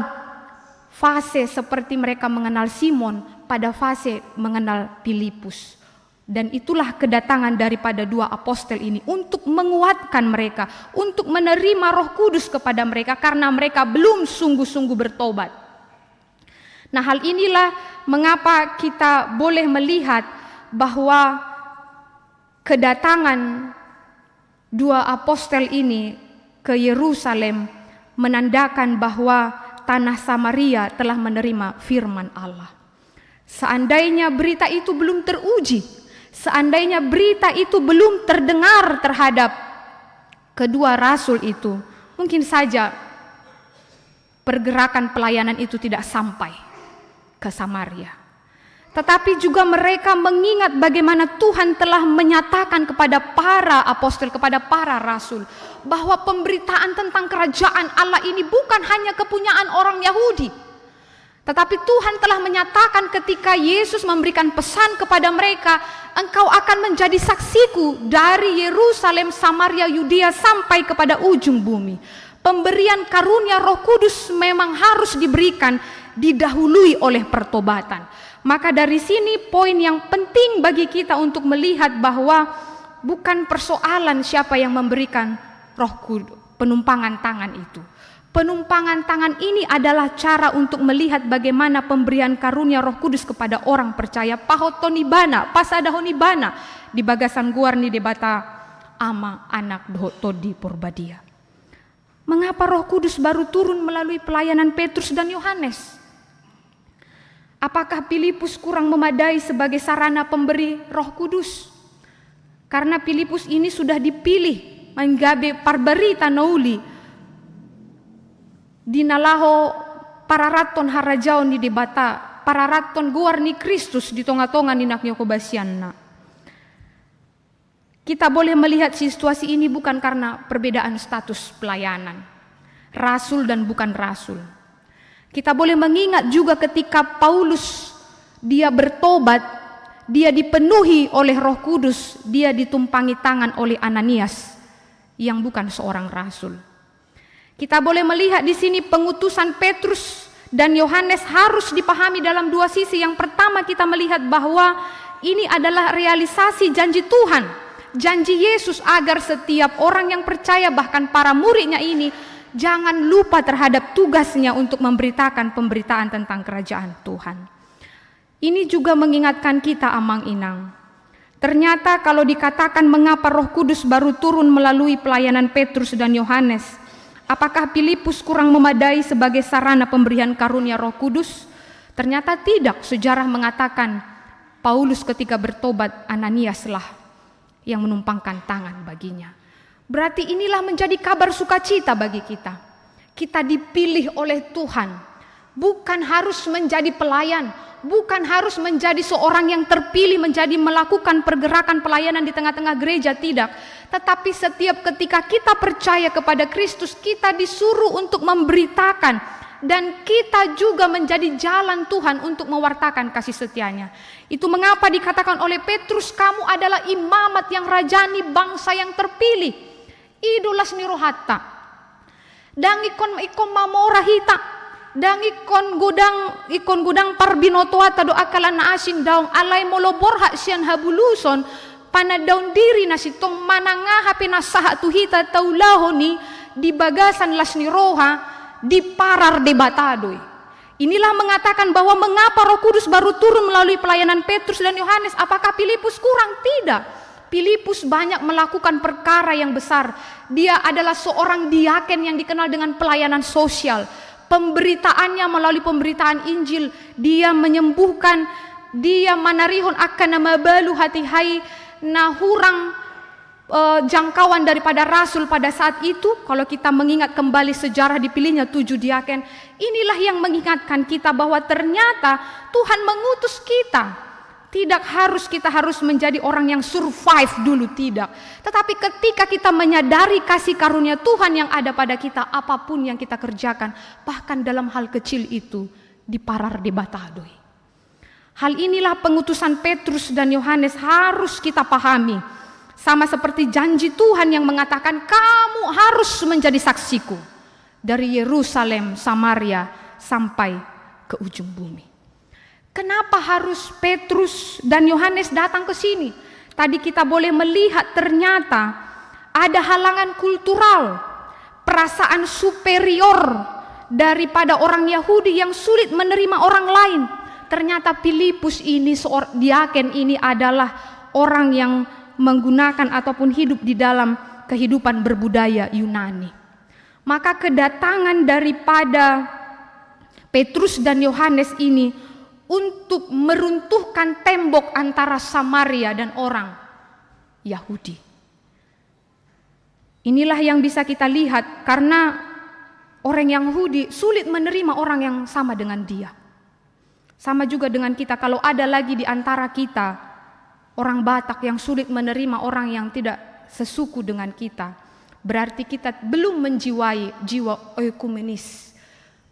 Speaker 4: fase seperti mereka mengenal Simon, pada fase mengenal Filipus. Dan itulah kedatangan daripada dua apostel ini untuk menguatkan mereka, untuk menerima Roh Kudus kepada mereka karena mereka belum sungguh-sungguh bertobat. Nah, hal inilah mengapa kita boleh melihat bahwa kedatangan dua apostel ini ke Yerusalem menandakan bahwa tanah Samaria telah menerima firman Allah. Seandainya berita itu belum teruji, seandainya berita itu belum terdengar terhadap kedua rasul itu, mungkin saja pergerakan pelayanan itu tidak sampai ke Samaria. Tetapi juga mereka mengingat bagaimana Tuhan telah menyatakan kepada para apostol, kepada para rasul, bahwa pemberitaan tentang kerajaan Allah ini bukan hanya kepunyaan orang Yahudi. Tetapi Tuhan telah menyatakan ketika Yesus memberikan pesan kepada mereka, engkau akan menjadi saksiku dari Yerusalem, Samaria, Yudea sampai kepada ujung bumi. Pemberian karunia Roh Kudus memang harus diberikan didahului oleh pertobatan. Maka dari sini poin yang penting bagi kita untuk melihat bahwa bukan persoalan siapa yang memberikan Roh Kudus, penumpangan tangan itu. Penumpangan tangan ini adalah cara untuk melihat bagaimana pemberian karunia Roh Kudus kepada orang percaya. Pahotonibana, pasadahonibana, di bagasan guarni debata ama anak todi purbadia. Mengapa Roh Kudus baru turun melalui pelayanan Petrus dan Yohanes? Apakah Filipus kurang memadai sebagai sarana pemberi Roh Kudus? Karena Filipus ini sudah dipilih menggabe parbarita nauli dinalaho pararaton harajaon di debata pararaton guar ni Kristus di tonga-tonga ni naknya kobasianna. Kita boleh melihat situasi ini bukan karena perbedaan status pelayanan, rasul dan bukan rasul. Kita boleh mengingat juga ketika Paulus dia bertobat, dia dipenuhi oleh Roh Kudus, dia ditumpangi tangan oleh Ananias yang bukan seorang rasul. Kita boleh melihat di sini pengutusan Petrus dan Yohanes harus dipahami dalam dua sisi. Yang pertama kita melihat bahwa ini adalah realisasi janji Tuhan, janji Yesus agar setiap orang yang percaya bahkan para muridnya ini jangan lupa terhadap tugasnya untuk memberitakan pemberitaan tentang kerajaan Tuhan. Ini juga mengingatkan kita amang inang. Ternyata kalau dikatakan mengapa Roh Kudus baru turun melalui pelayanan Petrus dan Yohanes, apakah Filipus kurang memadai sebagai sarana pemberian karunia Roh Kudus? Ternyata tidak. Sejarah mengatakan Paulus ketika bertobat, Ananiaslah yang menumpangkan tangan baginya. Berarti inilah menjadi kabar sukacita bagi kita. Kita dipilih oleh Tuhan, bukan harus menjadi pelayan, bukan harus menjadi seorang yang terpilih menjadi melakukan pergerakan pelayanan di tengah-tengah gereja, tidak. Tetapi setiap ketika kita percaya kepada Kristus, kita disuruh untuk memberitakan, dan kita juga menjadi jalan Tuhan untuk mewartakan kasih setianya. Itu mengapa dikatakan oleh Petrus, kamu adalah imamat yang rajani, bangsa yang terpilih. Idolas ni rohata dang ikon mamora hita dang ikon gudang parbinoto ata do akalan na asin daong alay molobor hak sian habuluson panadaun diri na sitong mananga hapi nasaha tu hita taulaho ni di bagasan las ni roha di parar debatadoy. Inilah mengatakan bahwa mengapa Roh Kudus baru turun melalui pelayanan Petrus dan Yohanes. Apakah Filipus kurang? Tidak. Filipus banyak melakukan perkara yang besar. Dia adalah seorang diaken yang dikenal dengan pelayanan sosial. Pemberitaannya melalui pemberitaan Injil, dia menyembuhkan, dia manarihon akan nama balu hati hai nahurang jangkauan daripada rasul pada saat itu. Kalau kita mengingat kembali sejarah dipilihnya 7 diaken, inilah yang mengingatkan kita bahwa ternyata Tuhan mengutus kita. Tidak harus kita harus menjadi orang yang survive dulu, tidak. Tetapi ketika kita menyadari kasih karunia Tuhan yang ada pada kita, apapun yang kita kerjakan, bahkan dalam hal kecil itu, diparar debatadoi. Hal inilah pengutusan Petrus dan Yohanes harus kita pahami. Sama seperti janji Tuhan yang mengatakan, kamu harus menjadi saksiku. Dari Yerusalem, Samaria, sampai ke ujung bumi. Kenapa harus Petrus dan Yohanes datang ke sini? Tadi kita boleh melihat ternyata ada halangan kultural, perasaan superior daripada orang Yahudi yang sulit menerima orang lain. Ternyata Filipus ini, seorang diaken ini adalah orang yang menggunakan ataupun hidup di dalam kehidupan berbudaya Yunani. Maka kedatangan daripada Petrus dan Yohanes ini untuk meruntuhkan tembok antara Samaria dan orang Yahudi. Inilah yang bisa kita lihat, karena orang Yahudi sulit menerima orang yang sama dengan dia. Sama juga dengan kita, kalau ada lagi di antara kita orang Batak yang sulit menerima orang yang tidak sesuku dengan kita, berarti kita belum menjiwai jiwa ekumenis,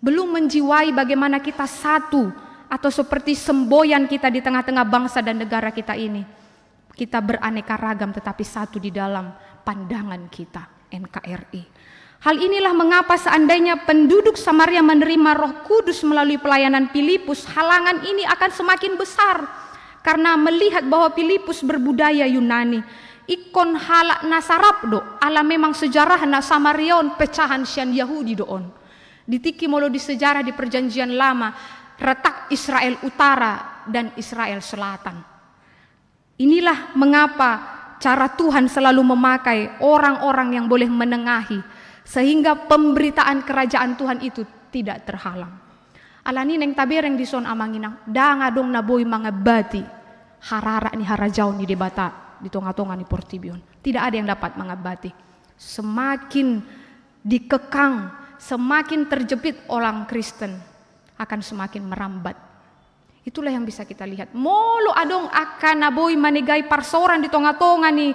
Speaker 4: belum menjiwai bagaimana kita satu, atau seperti semboyan kita di tengah-tengah bangsa dan negara kita ini. Kita beraneka ragam tetapi satu di dalam pandangan kita, NKRI. Hal inilah mengapa seandainya penduduk Samaria menerima Roh Kudus melalui pelayanan Filipus, halangan ini akan semakin besar. Karena melihat bahwa Filipus berbudaya Yunani, ikon halak nasarap do, ala memang sejarah na Samarion pecahan sian Yahudi doon. Ditiki molo di sejarah di perjanjian lama, retak Israel Utara dan Israel Selatan. Inilah mengapa cara Tuhan selalu memakai orang-orang yang boleh menengahi, sehingga pemberitaan kerajaan Tuhan itu tidak terhalang. Alani neng tabereng di son amanginang, danga dong naboy mga bati, harara ni harajau ni debata, di tonga-tonga ni Portibion. Tidak ada yang dapat mengabati. Semakin dikekang, semakin terjepit orang Kristen, akan semakin merambat. Itulah yang bisa kita lihat. Molo adong akan naboy manigay parsoran di tonga-tonga ni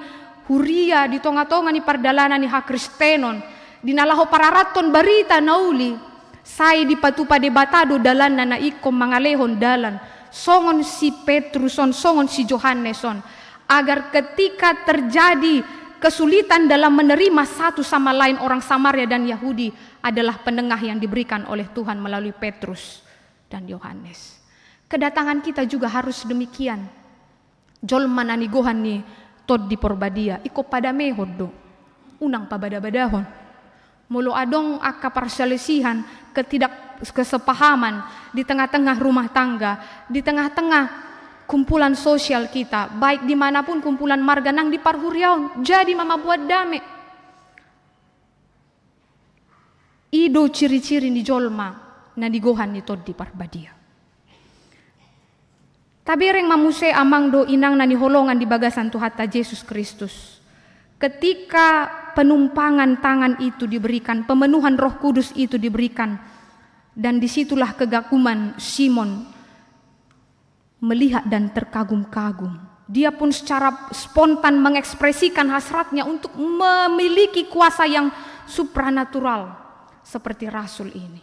Speaker 4: Huria, di tonga-tonga ni pardalanan ni Hakristenon, dinalaho pararaton barita nauli, say di patupa debatado dalan na naikom mangalehon dalan, songon si Petruson, songon si Johanneson, agar ketika terjadi kesulitan dalam menerima satu sama lain orang Samaria dan Yahudi, adalah penengah yang diberikan oleh Tuhan melalui Petrus dan Yohanes. Kedatangan kita juga harus demikian. Jol manani gohan ni tod di porbadia, iko pada mehod do, unang pabada-badahon. Mulu adong aka parsialisihan, ketidakkesepahaman di tengah-tengah rumah tangga, di tengah-tengah kumpulan sosial kita, baik dimanapun kumpulan marga nang di parhuriaon, jadi mama buat dame. Ido ciri-ciri ni jolma na digohan ni tod di parbadia. Tabereng mamuse amang do inang na niholongan di bagasan Tuhata Yesus Kristus. Ketika penumpangan tangan itu diberikan, pemenuhan Roh Kudus itu diberikan, dan disitulah kegaguman Simon melihat dan terkagum-kagum. Dia pun secara spontan mengekspresikan hasratnya untuk memiliki kuasa yang supranatural seperti Rasul ini.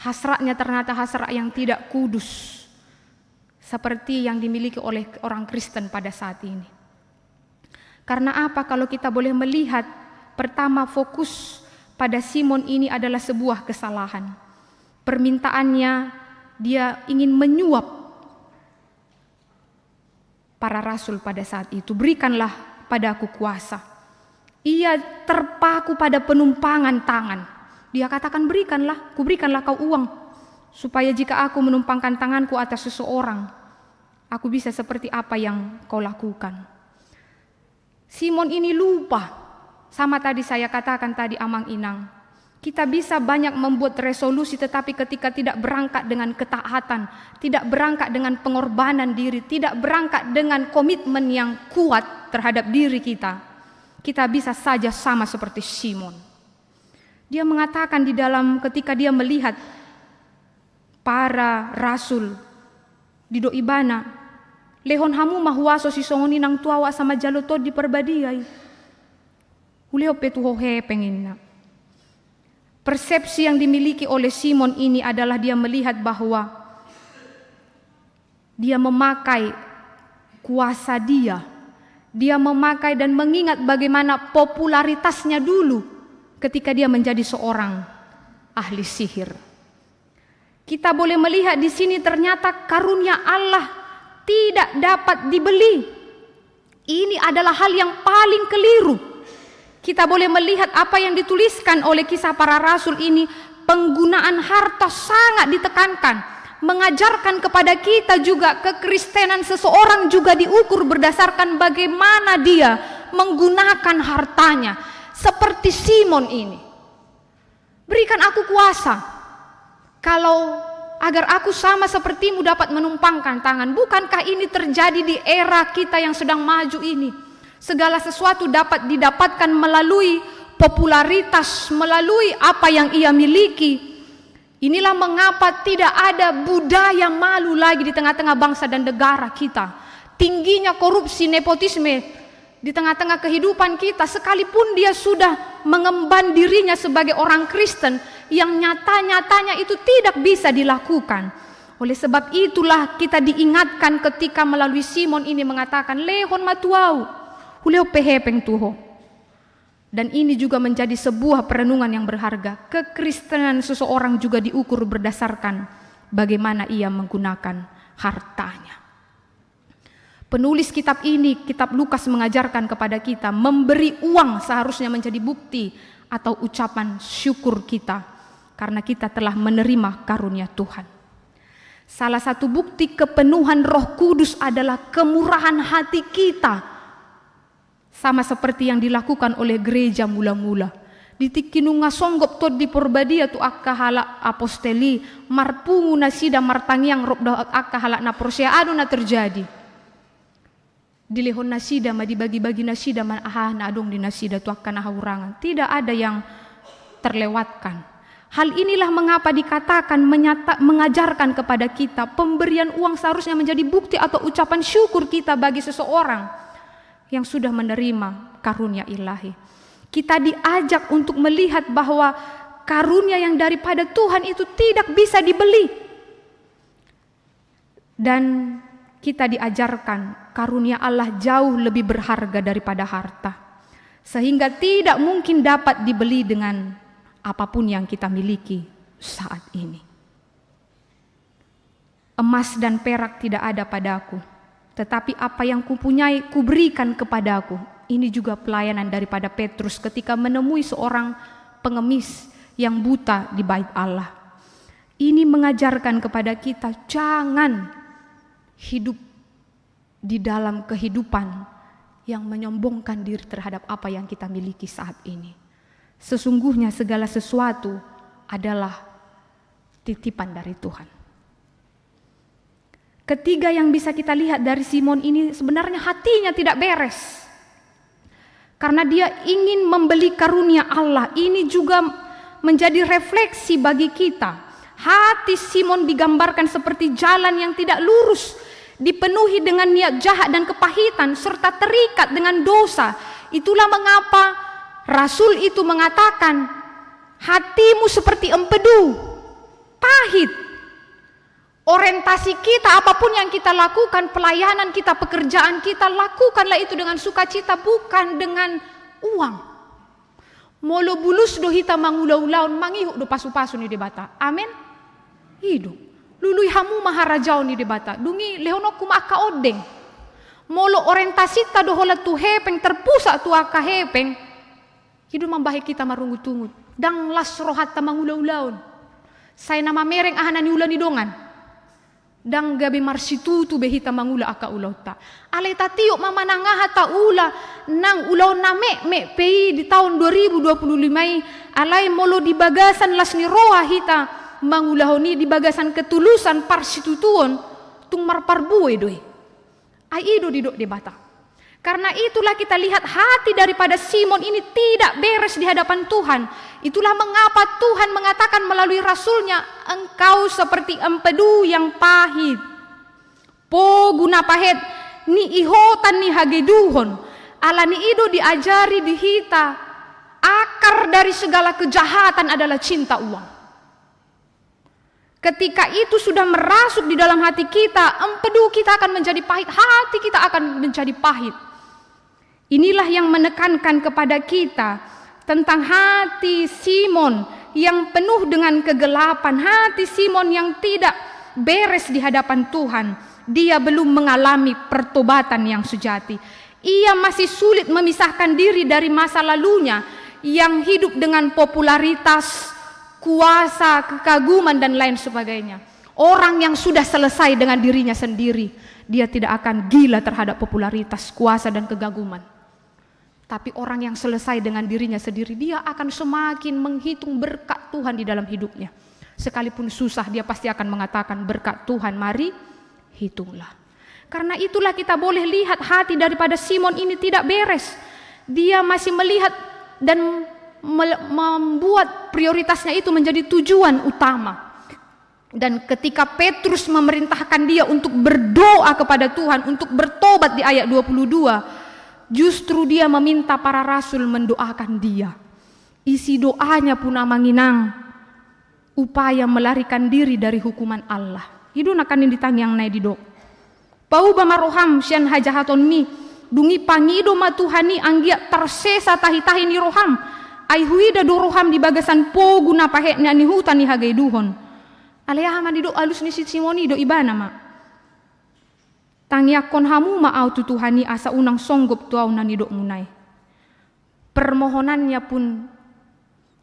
Speaker 4: Hasratnya ternyata hasrat yang tidak kudus, seperti yang dimiliki oleh orang Kristen pada saat ini. Karena apa? Kalau kita boleh melihat, pertama fokus pada Simon ini adalah sebuah kesalahan. Permintaannya, dia ingin menyuap para rasul pada saat itu. Berikanlah padaku kuasa. Ia terpaku pada penumpangan tangan. Dia katakan, berikanlah, kuberikanlah kau uang, supaya jika aku menumpangkan tanganku atas seseorang, aku bisa seperti apa yang kau lakukan. Simon ini lupa, sama tadi saya katakan tadi Amang Inang. Kita bisa banyak membuat resolusi, tetapi ketika tidak berangkat dengan ketaatan, tidak berangkat dengan pengorbanan diri, tidak berangkat dengan komitmen yang kuat terhadap diri kita, kita bisa saja sama seperti Simon. Dia mengatakan di dalam ketika dia melihat para rasul di doibana, lehon hamu mahuaso si songoni nang tuawa sama jalutod di perbadiay. Huleo petuhohe penginna. Persepsi yang dimiliki oleh Simon ini adalah dia melihat bahwa dia memakai kuasa dia memakai dan mengingat bagaimana popularitasnya dulu ketika dia menjadi seorang ahli sihir. Kita boleh melihat di sini ternyata karunia Allah tidak dapat dibeli. Ini adalah hal yang paling keliru. Kita boleh melihat apa yang dituliskan oleh Kisah Para Rasul ini, penggunaan harta sangat ditekankan, mengajarkan kepada kita juga kekristenan seseorang juga diukur berdasarkan bagaimana dia menggunakan hartanya. Seperti Simon ini, berikan aku kuasa, kalau agar aku sama sepertimu dapat menumpangkan tangan. Bukankah ini terjadi di era kita yang sedang maju ini? Segala sesuatu dapat didapatkan melalui popularitas, melalui apa yang ia miliki. Inilah mengapa tidak ada budaya malu lagi di tengah-tengah bangsa dan negara kita. Tingginya korupsi, nepotisme di tengah-tengah kehidupan kita, sekalipun dia sudah mengemban dirinya sebagai orang Kristen, yang nyata-nyatanya itu tidak bisa dilakukan. Oleh sebab itulah kita diingatkan ketika melalui Simon ini mengatakan, lehon matuau, huleo pehepeng tuho. Dan ini juga menjadi sebuah perenungan yang berharga. Kekristenan seseorang juga diukur berdasarkan bagaimana ia menggunakan hartanya. Penulis kitab ini, kitab Lukas, mengajarkan kepada kita memberi uang seharusnya menjadi bukti atau ucapan syukur kita karena kita telah menerima karunia Tuhan. Salah satu bukti kepenuhan Roh Kudus adalah kemurahan hati kita, sama seperti yang dilakukan oleh gereja mula-mula. Di tikinunga songgop tod di porbadia tu akka halak aposteli marpungu nasida martangiang rob dahat akka halak na persiaado na terjadi. Dilehon nasida ma dibagi-bagi nasida man na adong di nasida tu akka nahaurangan. Tidak ada yang terlewatkan. Hal inilah mengapa dikatakan mengajarkan kepada kita pemberian uang seharusnya menjadi bukti atau ucapan syukur kita bagi seseorang yang sudah menerima karunia ilahi. Kita diajak untuk melihat bahwa karunia yang daripada Tuhan itu tidak bisa dibeli. Dan kita diajarkan karunia Allah jauh lebih berharga daripada harta. Sehingga tidak mungkin dapat dibeli dengan apapun yang kita miliki saat ini. Emas dan perak tidak ada padaku, tetapi apa yang kupunyai kuberikan kepadaku. Ini juga pelayanan daripada Petrus ketika menemui seorang pengemis yang buta di bait Allah. Ini mengajarkan kepada kita jangan hidup di dalam kehidupan yang menyombongkan diri terhadap apa yang kita miliki saat ini. Sesungguhnya segala sesuatu adalah titipan dari Tuhan. Ketiga yang bisa kita lihat dari Simon ini, sebenarnya hatinya tidak beres. Karena dia ingin membeli karunia Allah. Ini juga menjadi refleksi bagi kita. Hati Simon digambarkan seperti jalan yang tidak lurus, dipenuhi dengan niat jahat dan kepahitan, serta terikat dengan dosa. Itulah mengapa Rasul itu mengatakan, hatimu seperti empedu, pahit. Orientasi kita, apapun yang kita lakukan, pelayanan kita, pekerjaan kita, lakukanlah itu dengan sukacita, bukan dengan uang. Molo bulus do hita mangulaulaun, mangihuk do pasu-pasu ni debata. Amin. Hidup. Lului hamu maharajau ni debata. Dungi lehonoku maka odeng. Molo orientasi ta do hola tu hepeng terpusat tu aka hepeng. Hidup membahi kita marungut-tungut. Dang las rohat ta mangulaulaun. Saya nama mereng ahanani ulan ni dongan. Dang gabe marsitutu behita mangula aka ulauta. Alai tatiuk mama nangaha ta ula nang ulau name me pei di tahun 2025 alai molo di bagasan las ni roa hita mangulahoni di bagasan ketulusan parsitutuon tung marparbue doi. Ai ido didok de bata. Karena itulah kita lihat hati daripada Simon ini tidak beres di hadapan Tuhan. Itulah mengapa Tuhan mengatakan melalui Rasulnya, engkau seperti empedu yang pahit. Po guna pahit, ni ihotan ni hageduhon. Ala ni ido diajari dihita, akar dari segala kejahatan adalah cinta uang. Ketika itu sudah merasuk di dalam hati kita, empedu kita akan menjadi pahit, hati kita akan menjadi pahit. Inilah yang menekankan kepada kita tentang hati Simon yang penuh dengan kegelapan, hati Simon yang tidak beres di hadapan Tuhan, dia belum mengalami pertobatan yang sejati. Ia masih sulit memisahkan diri dari masa lalunya yang hidup dengan popularitas, kuasa, kekaguman dan lain sebagainya. Orang yang sudah selesai dengan dirinya sendiri, dia tidak akan gila terhadap popularitas, kuasa dan kekaguman. Tapi orang yang selesai dengan dirinya sendiri, dia akan semakin menghitung berkat Tuhan di dalam hidupnya. Sekalipun susah, dia pasti akan mengatakan, berkat Tuhan mari hitunglah. Karena itulah kita boleh lihat hati daripada Simon ini tidak beres. Dia masih melihat dan membuat prioritasnya itu menjadi tujuan utama. Dan ketika Petrus memerintahkan dia untuk berdoa kepada Tuhan, untuk bertobat di ayat 22, justru dia meminta para rasul mendoakan dia. Isi doanya pun amanginang, upaya melarikan diri dari hukuman Allah. Hidun akan ditangyang nai didok. Pau bamaroham sian hajahaton mi, dungi pangido matuhani anggia tersesa tahi-tahi ni roham. Ai huida doroham di bagasan po guna paheknya ni hutan ni hagai duhon. Alehama didok alus ni si Simoni do ibana ma. Tangyakon hamu ma au tutuhani asa unang songgop tuau na nidok munai. Permohonannya pun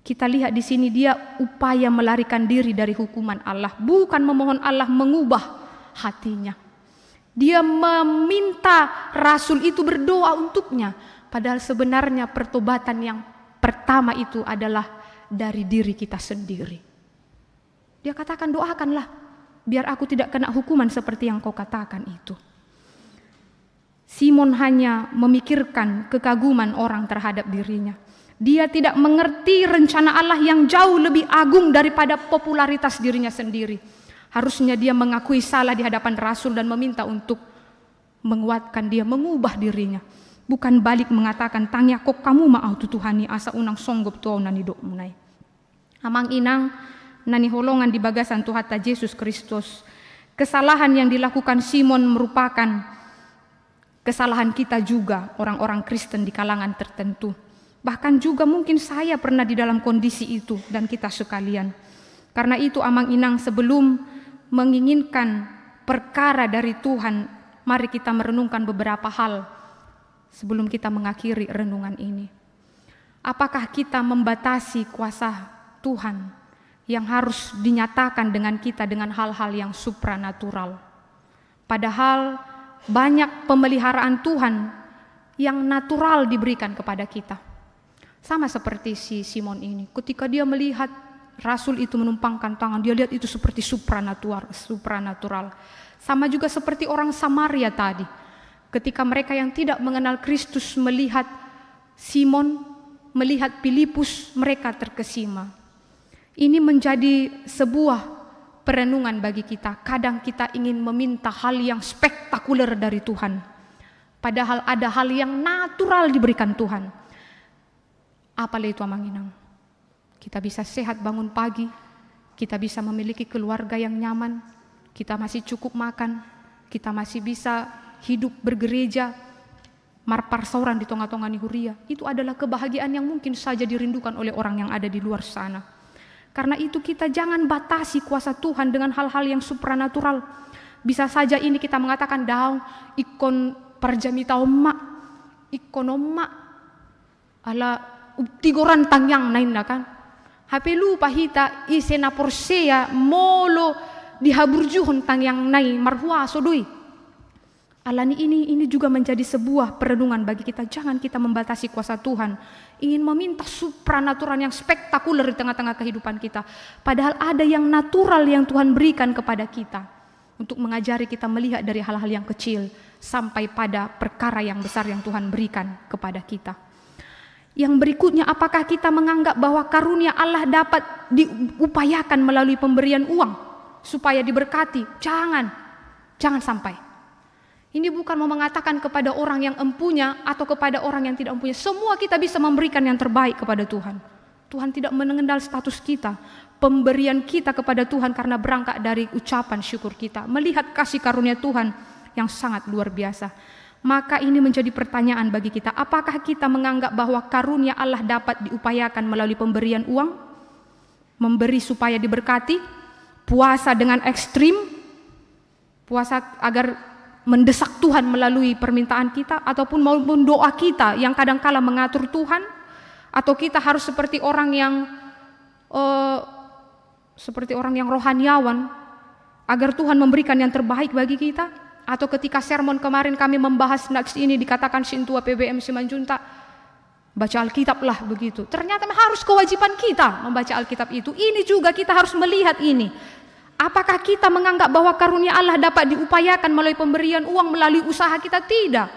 Speaker 4: kita lihat di sini dia upaya melarikan diri dari hukuman Allah, bukan memohon Allah mengubah hatinya. Dia meminta rasul itu berdoa untuknya, padahal sebenarnya pertobatan yang pertama itu adalah dari diri kita sendiri. Dia katakan, doakanlah biar aku tidak kena hukuman seperti yang kau katakan itu. Simon hanya memikirkan kekaguman orang terhadap dirinya. Dia tidak mengerti rencana Allah yang jauh lebih agung daripada popularitas dirinya sendiri. Harusnya dia mengakui salah di hadapan rasul dan meminta untuk menguatkan dia, mengubah dirinya. Bukan balik mengatakan, tangya kok kamu mau tutuhani asa unang songgop tuau nani dok munai. Amang inang nani holongan di bagasan Tuhan Yesus Kristus. Kesalahan yang dilakukan Simon merupakan kesalahan kita juga, orang-orang Kristen di kalangan tertentu. Bahkan juga mungkin saya pernah di dalam kondisi itu dan kita sekalian. Karena itu amang inang sebelum menginginkan perkara dari Tuhan, mari kita merenungkan beberapa hal sebelum kita mengakhiri renungan ini. Apakah kita membatasi kuasa Tuhan yang harus dinyatakan dengan kita dengan hal-hal yang supranatural? Padahal banyak pemeliharaan Tuhan yang natural diberikan kepada kita. Sama seperti si Simon ini, ketika dia melihat rasul itu menumpangkan tangan, dia lihat itu seperti supranatural. Sama juga seperti orang Samaria tadi, ketika mereka yang tidak mengenal Kristus melihat Simon, melihat Filipus, mereka terkesima. Ini menjadi sebuah perenungan bagi kita. Kadang kita ingin meminta hal yang spektakuler dari Tuhan, padahal ada hal yang natural diberikan Tuhan. Apalah itu amang inang? Kita bisa sehat bangun pagi, kita bisa memiliki keluarga yang nyaman, kita masih cukup makan, kita masih bisa hidup bergereja, marparsauran di tonga-tonga nihuria. Itu adalah kebahagiaan yang mungkin saja dirindukan oleh orang yang ada di luar sana. Karena itu kita jangan batasi kuasa Tuhan dengan hal-hal yang supranatural. Bisa saja ini kita mengatakan, daun ikon parjamita omma, ikon omma ala tigoran tangyang nain na kan. Hape lupa hita isena porsea molo dihaburjuhon tangyang nai marhua sodui. Alani ini juga menjadi sebuah perenungan bagi kita. Jangan kita membatasi kuasa Tuhan, ingin meminta supranatural yang spektakuler di tengah-tengah kehidupan kita. Padahal ada yang natural yang Tuhan berikan kepada kita untuk mengajari kita melihat dari hal-hal yang kecil sampai pada perkara yang besar yang Tuhan berikan kepada kita. Yang berikutnya, apakah kita menganggap bahwa karunia Allah dapat diupayakan melalui pemberian uang supaya diberkati? Jangan sampai. Ini bukan mau mengatakan kepada orang yang empunya atau kepada orang yang tidak empunya. Semua kita bisa memberikan yang terbaik kepada Tuhan. Tuhan tidak mengenal status kita. Pemberian kita kepada Tuhan karena berangkat dari ucapan syukur kita, melihat kasih karunia Tuhan yang sangat luar biasa. Maka ini menjadi pertanyaan bagi kita, apakah kita menganggap bahwa karunia Allah dapat diupayakan melalui pemberian uang? memberi supaya diberkati, puasa dengan ekstrim, puasa agar mendesak Tuhan melalui permintaan kita, ataupun maupun doa kita yang kadangkala mengatur Tuhan, atau kita harus seperti orang yang rohaniawan agar Tuhan memberikan yang terbaik bagi kita. Atau ketika sermon kemarin kami membahas naks ini dikatakan Sintua PBM Simanjunta, baca Alkitab lah begitu. Ternyata harus kewajiban kita membaca Alkitab itu. Ini juga kita harus melihat ini. Apakah kita menganggap bahwa karunia Allah dapat diupayakan melalui pemberian uang, melalui usaha kita? Tidak.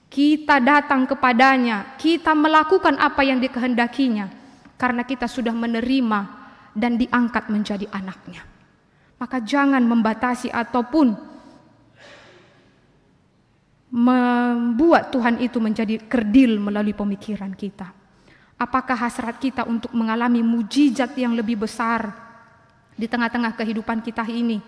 Speaker 4: Kita datang kepadanya, kita melakukan apa yang dikehendakinya, karena kita sudah menerima dan diangkat menjadi anaknya. Maka jangan membatasi ataupun membuat Tuhan itu menjadi kerdil melalui pemikiran kita. Apakah hasrat kita untuk mengalami mujizat yang lebih besar di tengah-tengah kehidupan kita ini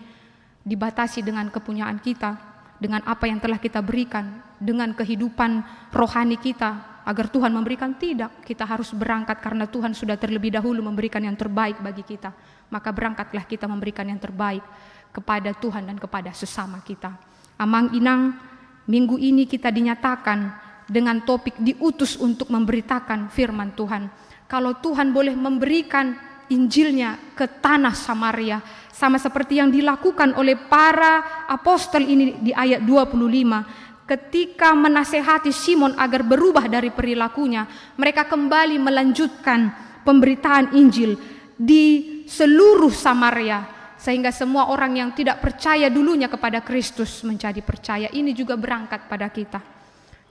Speaker 4: dibatasi dengan kepunyaan kita, dengan apa yang telah kita berikan, dengan kehidupan rohani kita, agar Tuhan memberikan? Tidak. Kita harus berangkat karena Tuhan sudah terlebih dahulu memberikan yang terbaik bagi kita. Maka berangkatlah kita memberikan yang terbaik kepada Tuhan dan kepada sesama kita. Amang Inang, minggu ini kita dinyatakan dengan topik diutus untuk memberitakan firman Tuhan. Kalau Tuhan boleh memberikan Injilnya ke tanah Samaria, sama seperti yang dilakukan oleh para apostol ini di ayat 25, ketika menasehati Simon agar berubah dari perilakunya, mereka kembali melanjutkan pemberitaan Injil di seluruh Samaria, sehingga semua orang yang tidak percaya dulunya kepada Kristus menjadi percaya. Ini juga berangkat pada kita.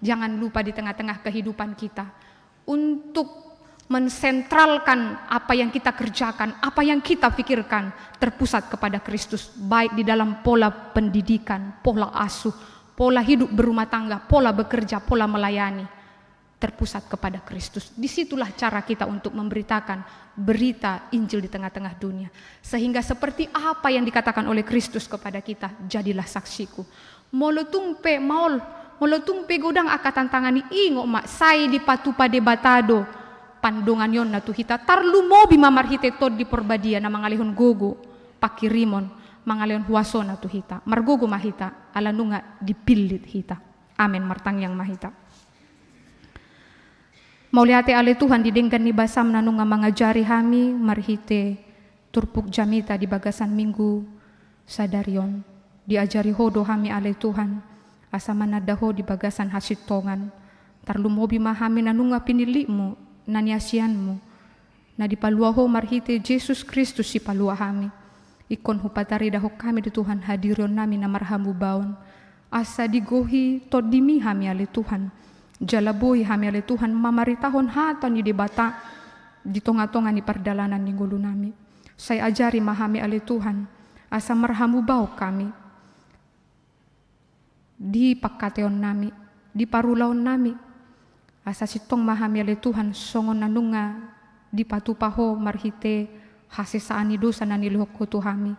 Speaker 4: Jangan lupa di tengah-tengah kehidupan kita untuk mensentralkan apa yang kita kerjakan, apa yang kita pikirkan terpusat kepada Kristus, baik di dalam pola pendidikan, pola asuh, pola hidup berumah tangga, pola bekerja, pola melayani, terpusat kepada Kristus. Disitulah cara kita untuk memberitakan berita Injil di tengah-tengah dunia. Sehingga seperti apa yang dikatakan oleh Kristus kepada kita, jadilah saksiku. Molotumpe godang akatan tangani ingo mak sai di patu pade batado pandongan yon na tuhita tarlu mobi mamarhite tod di porbadia na mangalihon gogo pakirimon mangalihon huaso na tuhita margogo mahita alanunga dipilit hita. Amen. Martang yang mahita. Mauliate ale Tuhan didenggan ni basam nanunga mangajari hami marhite turpuk jamita di bagasan minggu sadarion diajari hodo hami ale Tuhan asa manadaho di bagasan hasitongan tarlumobi mahami nanunga pinilimu naniasianmu na dipaluaho marhite Jesus Kristus si palua hami ikon hupatari daho kami di Tuhan hadiron nami na marhamu baon asa digohi todimi hami ale Tuhan jalaboy hami ale Tuhan mamaritahon hatan di debata di tonga-tonga ni perdalanan ni ngulu nami saya ajari mahami ale Tuhan asa marhamu bau kami di pakateon nami di parulaon nami asa sitong mahami ale Tuhan songon nanunga di patupaho marhite hasesaani dosa nanilihok ko tuhami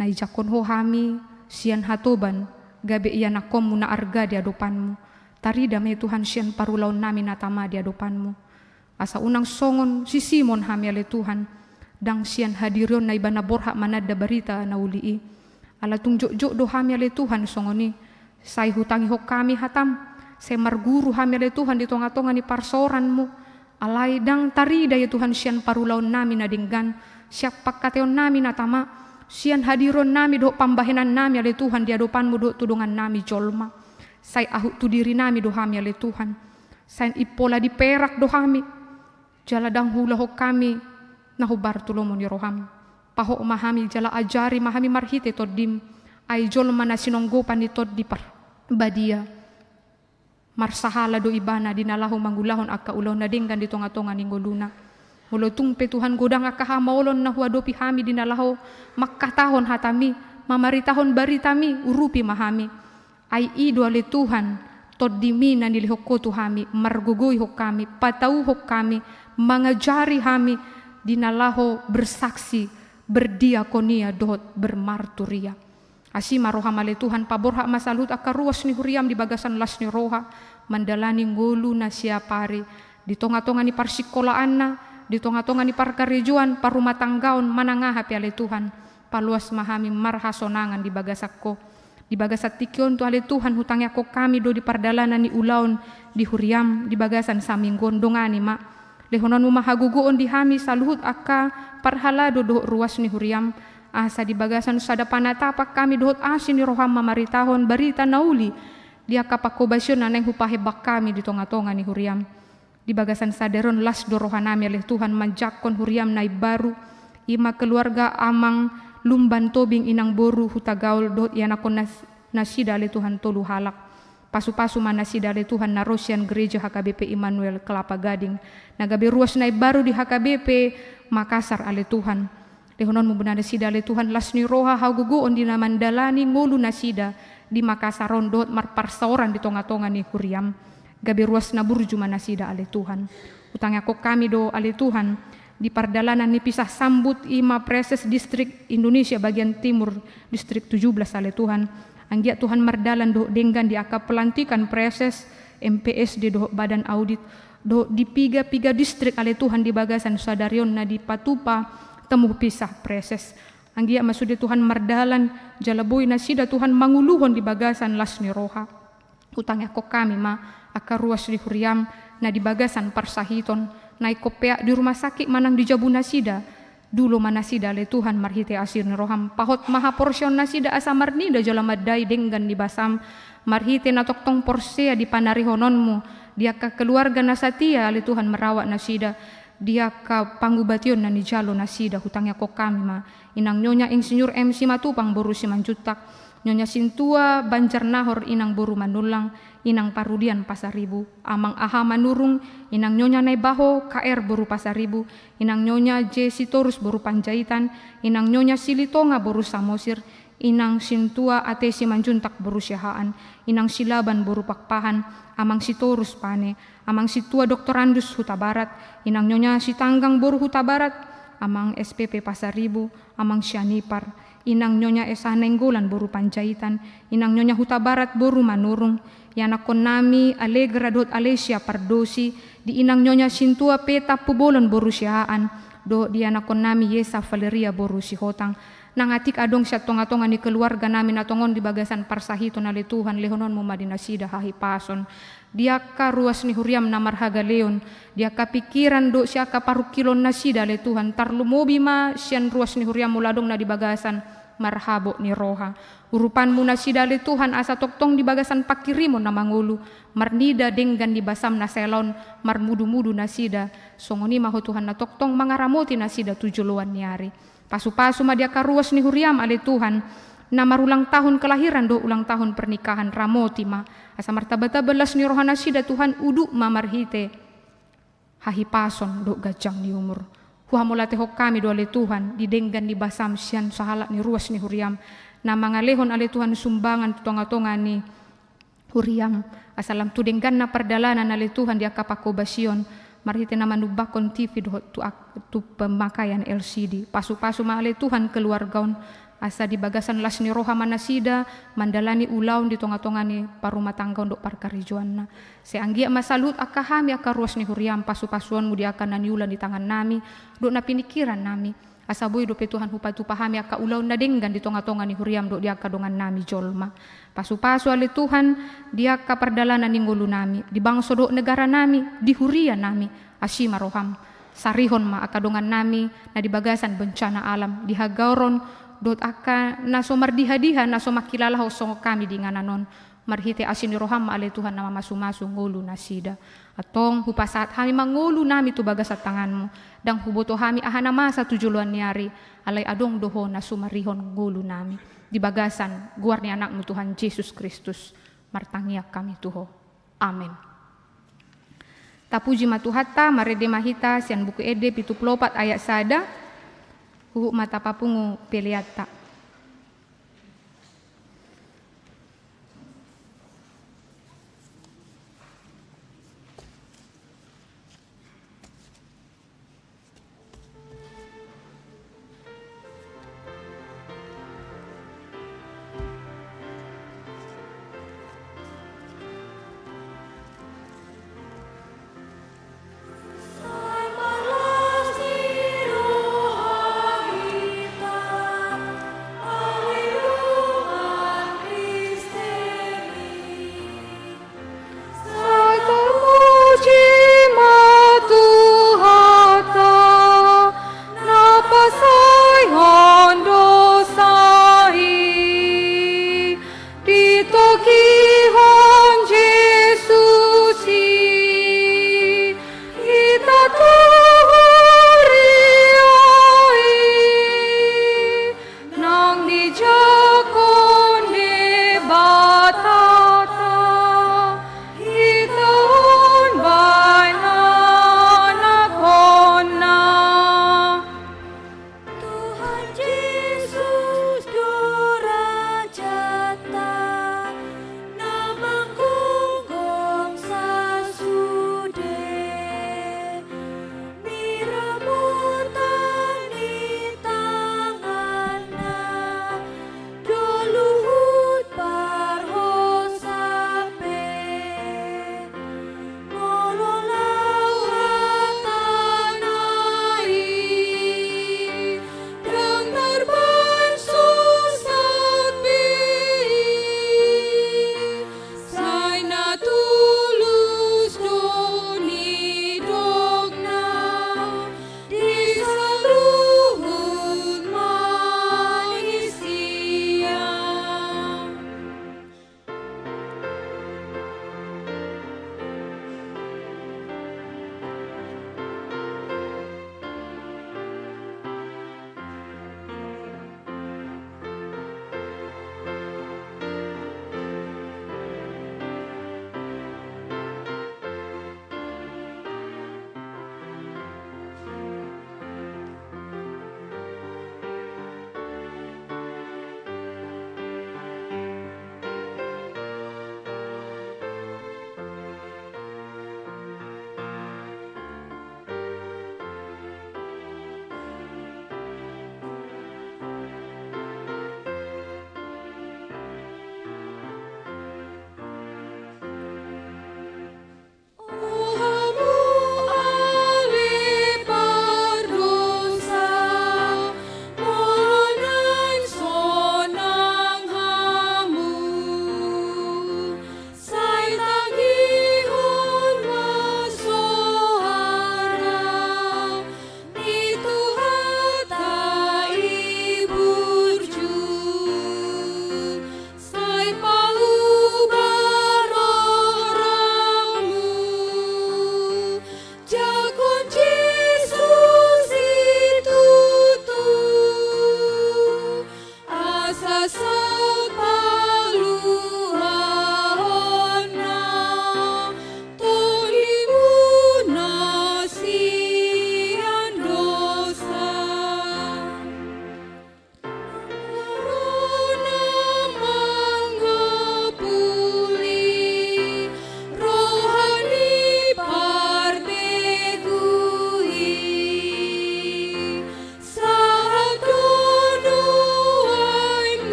Speaker 4: na ijakon ho hami sian hatoban gabe iya nakom na arga di adopanmu tarida may Tuhan sian parulaon nami natama di adopanmu asa unang songon si Simon hami ale Tuhan dang sian hadiron na iba na borha manada barita na ulii ala tungjok do hami ale Tuhan songoni say hutangi ho kami hatam semar guru hami ale Tuhan di tonga-tonga ni parsoranmu alay dang tarida ya Tuhan sian parulaon nami na dinggan siap pakateon nami natama sian hadiron nami do pambahenan nami ale Tuhan di adopanmu do tudungan nami jolma say ahu tu diri nami do hami ale Tuhan say ipola di perak do hami jala dang hula ho kami nahubar tulomon ni roham paho mahami jala ajari mahami marhite todim ay jolma na sinonggopan ni tod di badia marsahala do ibana dinalaho manggulahon akka ulaw na dinggan di tonga-tonga ni ngoluna mulotong pe Tuhan godang akka hamaolon na huadopi hami dinalaho makkatahon hatami mamaritahon baritami urupi mahami ay ido ale Tuhan todimi na nilihok ko tuhami margugoy hok kami patau hok kami mangajari hami dinalaho bersaksi berdiakonia dohot bermarturia asima roha male Tuhan paborha masalut akaruas ni huriam di bagasan las ni roha mandalani ngulu na siapari di tonga-tonga ni parsikolaanna di tonga-tonga ni parkarejuan, parumah tanggaon, manangah hapi ale Tuhan, paluas mahami marhasonangan di bagasakko, di bagasat tikion tu ale Tuhan hutangnya ko kami do di pardalanan ni ulaon, di huriam, di bagasan saming gondongani ma, lehonon mahaguguon di hami saluhut akka parhalado do ruas ni huriam, asa di bagasan sada panatapak kami dohot asin ni roham mamaritahon barita nauli, dia kapakobasyon na neng hupahebak kami di tonga-tonga ni huriam. Di bagasan sadaron las dorohanami oleh Tuhan manjakon huriam nai baru, ima keluarga amang lumban tobing inang boru hutagaul dot yanakon nasida oleh Tuhan tolu halak. Pasu-pasu manasida oleh Tuhan narosian gereja HKBP Immanuel Kelapa Gading. Nagabe ruas nai baru di HKBP Makassar oleh Tuhan. Lehonon mubunada sida oleh Tuhan las ni roha haguguon di namandalani ngulu nasida di Makassaron dot marparsauran di tonga-tonga ni huriam. Gabi ruas na burju manasida ale Tuhan. Utangnya ko kami do ale Tuhan di pardalanan ni pisah sambut ima preses distrik Indonesia bagian timur distrik 17 ale Tuhan. Anggia Tuhan mardalan do denggan di akap pelantikan preses MPS di do badan audit do di piga distrik ale Tuhan di bagasan sadarion na di patupa temu pisah preses. Anggia masudi Tuhan mardalan jalaboy nasida Tuhan manguluhon di bagasan las ni roha. Utangnya ko kami ma aka ruas di huriam na di bagasan parsahiton na ikopea di rumah sakit manang di jabu nasida dulo manasida le Tuhan marhite asir ni roham pahot maha porsyon nasida asa marnida jalamadai denggan di basam marhite na toktong porsea di panarihononmu dia ka keluarga nasatia le Tuhan merawat nasida dia ka panggubation na ni jalo nasida hutangnya ko kami ma inang nyonya insinyur MC Matupang boru si manjutak nyonya Sintua Banjar Nahor inang boru manulang inang Parudian Pasaribu amang aha manurung inang nyonya Naibaho KR boru Pasaribu inang nyonya J Sitorus boru Panjaitan inang nyonya Silitonga boru Samosir inang Sintua Atesi Manjuntak boru Syahaan inang Silaban boru Pakpahan amang Sitorus Pane amang Situa Dr. Andus Huta Barat inang nyonya Sitanggang boru Huta Barat amang SPP Pasaribu amang Syanipar inang nyonya Esa Nenggolan boru Panjaitan inang nyonya Huta Barat boru Manurung yanakon nami Allegra dot Alesia Pardosi di inang nyonya Sintua Peta Pubolon boru Syahaan do di anakon nami Yesa Valeria boru Sihotang nangatik adong siya tonga-tonga ni keluarga namin natongon di bagasan parsahiton ale Tuhan lehonon mo madinasida hahipason dia ka ruas ni huriam na marhaga leon dia ka pikiran do siya ka parukilon nasida ale Tuhan tarlumobi ma siyan ruas ni huriam muladong na di bagasan marhabo ni roha urupan mo nasida ale Tuhan asa toktong di bagasan pakirimon na mangulu marnida denggan di basam na selon marmudu-mudu nasida songoni maho Tuhan na toktong mangaramoti nasida tujuluan niari pasu-pasu madia karuas ni huriam ale Tuhan na marulang tahun kelahiran do ulang tahun pernikahan ramoti ma asa martabata belas ni rohana sida Tuhan uduk ma marhite hahipason do gajang ni umur huamulate hok kami do ale Tuhan didenggan di basam sian sahala ni ruas ni huriam na mangalehon ale Tuhan sumbangan tonga-tonga ni huriam asalam tu denggan na perdalanan ale Tuhan dia kapakobasion marhite na manubakon TV tu pemakaian LCD pasu-pasu maale Tuhan keluargaon asa di bagasan las ni roha manasida mandalani ulaun di tonga-tonga ni parumah tangga untuk parkarijuanna seanggia masalut akahami aka ruas ni huriam pasu-pasuan mudi akan naniulan di tangan nami dok na pinikiran nami asa boy dope Tuhan hupatu pahami aka ulaun na denggan di tonga-tonga ni huriam dok di aka dongan nami jolma pasu-pasu ale Tuhan dia ka perdalanan ni ngulu nami di bangso dok negara nami di huria nami asima roham sarihon ma aka dongan nami na di bagasan bencana alam di hagaron dot aka naso mardiha-diha naso makilala hosong kami di ngananon marhite asin roham ale Tuhan nama masu-masu ngulu nasida atong hupasat kami mangulu nami tu bagasat tanganmu dang huboto kami ahana masa tujuluan niari alay adong doho naso marihon ngulu nami di bagasan guar ni anakmu Tuhan Yesus Kristus martangiak kami tuho amin. Tapuji matuhata marede mahita sian buku ede pitu pelopat ayat sada huhu mata papungu peliata.
Speaker 2: Malas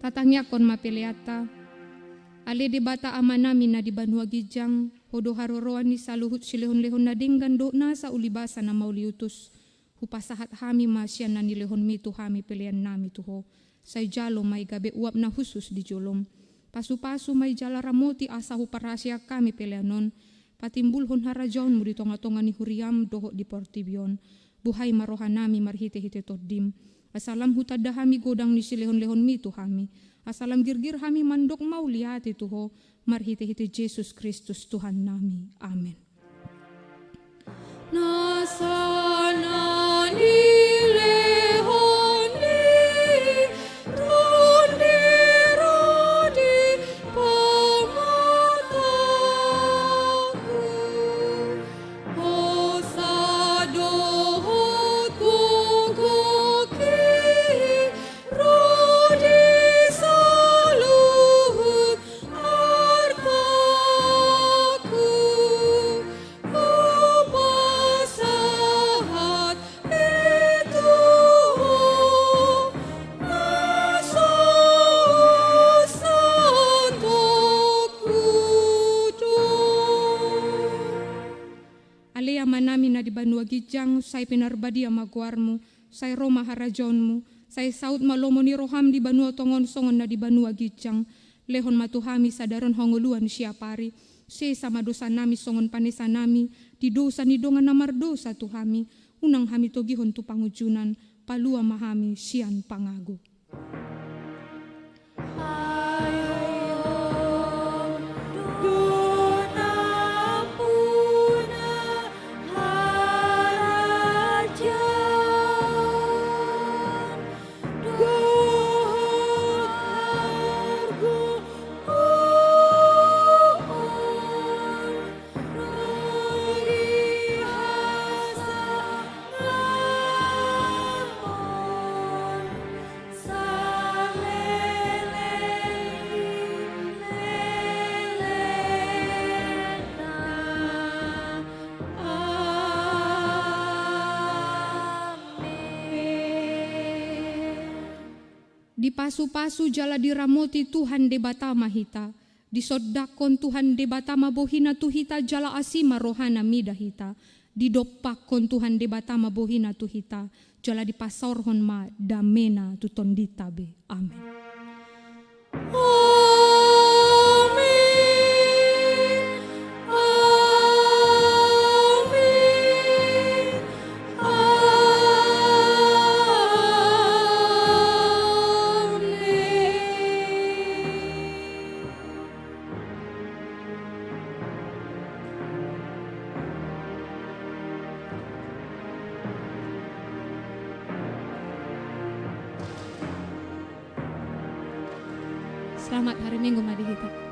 Speaker 4: Hatangnya kon mapeleata. Ale di bata amanami na di Banua Gijang, hodo haroroan ni saluhut silehon-lehon na dinggan do na sa ulibasa na mauliutus. Hupasahat hami masyan na nilehon mito hami pilihan nami tuho. Say jalo may gabi uap na husus di jolom. Pasu-pasu may jala ramoti asa huparasya kami pilihanon. Patimbulhon harajaon mo dito nga ni huriam doho di portibion. Buhay marohan nami marhite-hite todim. Asalam hutada hami godang ni silehon-lehon mito hami. Asalam girgir hami mandok mauliati tuho. Marhite-hite Jesus Kristus Tuhan nami. Amen.
Speaker 2: Nasana nilehoni rodi pamataku osadohot kukuki rodi saluhut artaku upasahat itu nasausan tokudo.
Speaker 4: Alea manami na di Banua Gijang, say pinarbadi amaguarmu, say Roma harajonmu, say saut malomo ni roham di Banua Tongon Songon na di Banua Gijang, lehon matuhami sadaron hongoluan siapari, si sama dosa nami songon panesa nami, di dosa ni dongan namar dosa tuhami, unang hami togihon tu pangujunan, palua mahami sian pangago. Di pasu-pasu jala diramoti Tuhan debata mahita. Di sodakon Tuhan debata mabohina tuhita jala asima rohana midahita. Di dopakon Tuhan debata mabohina tuhita. Jala di pasorhon ma damena tutondita be. Amen. Selamat hari Minggu Mari kita.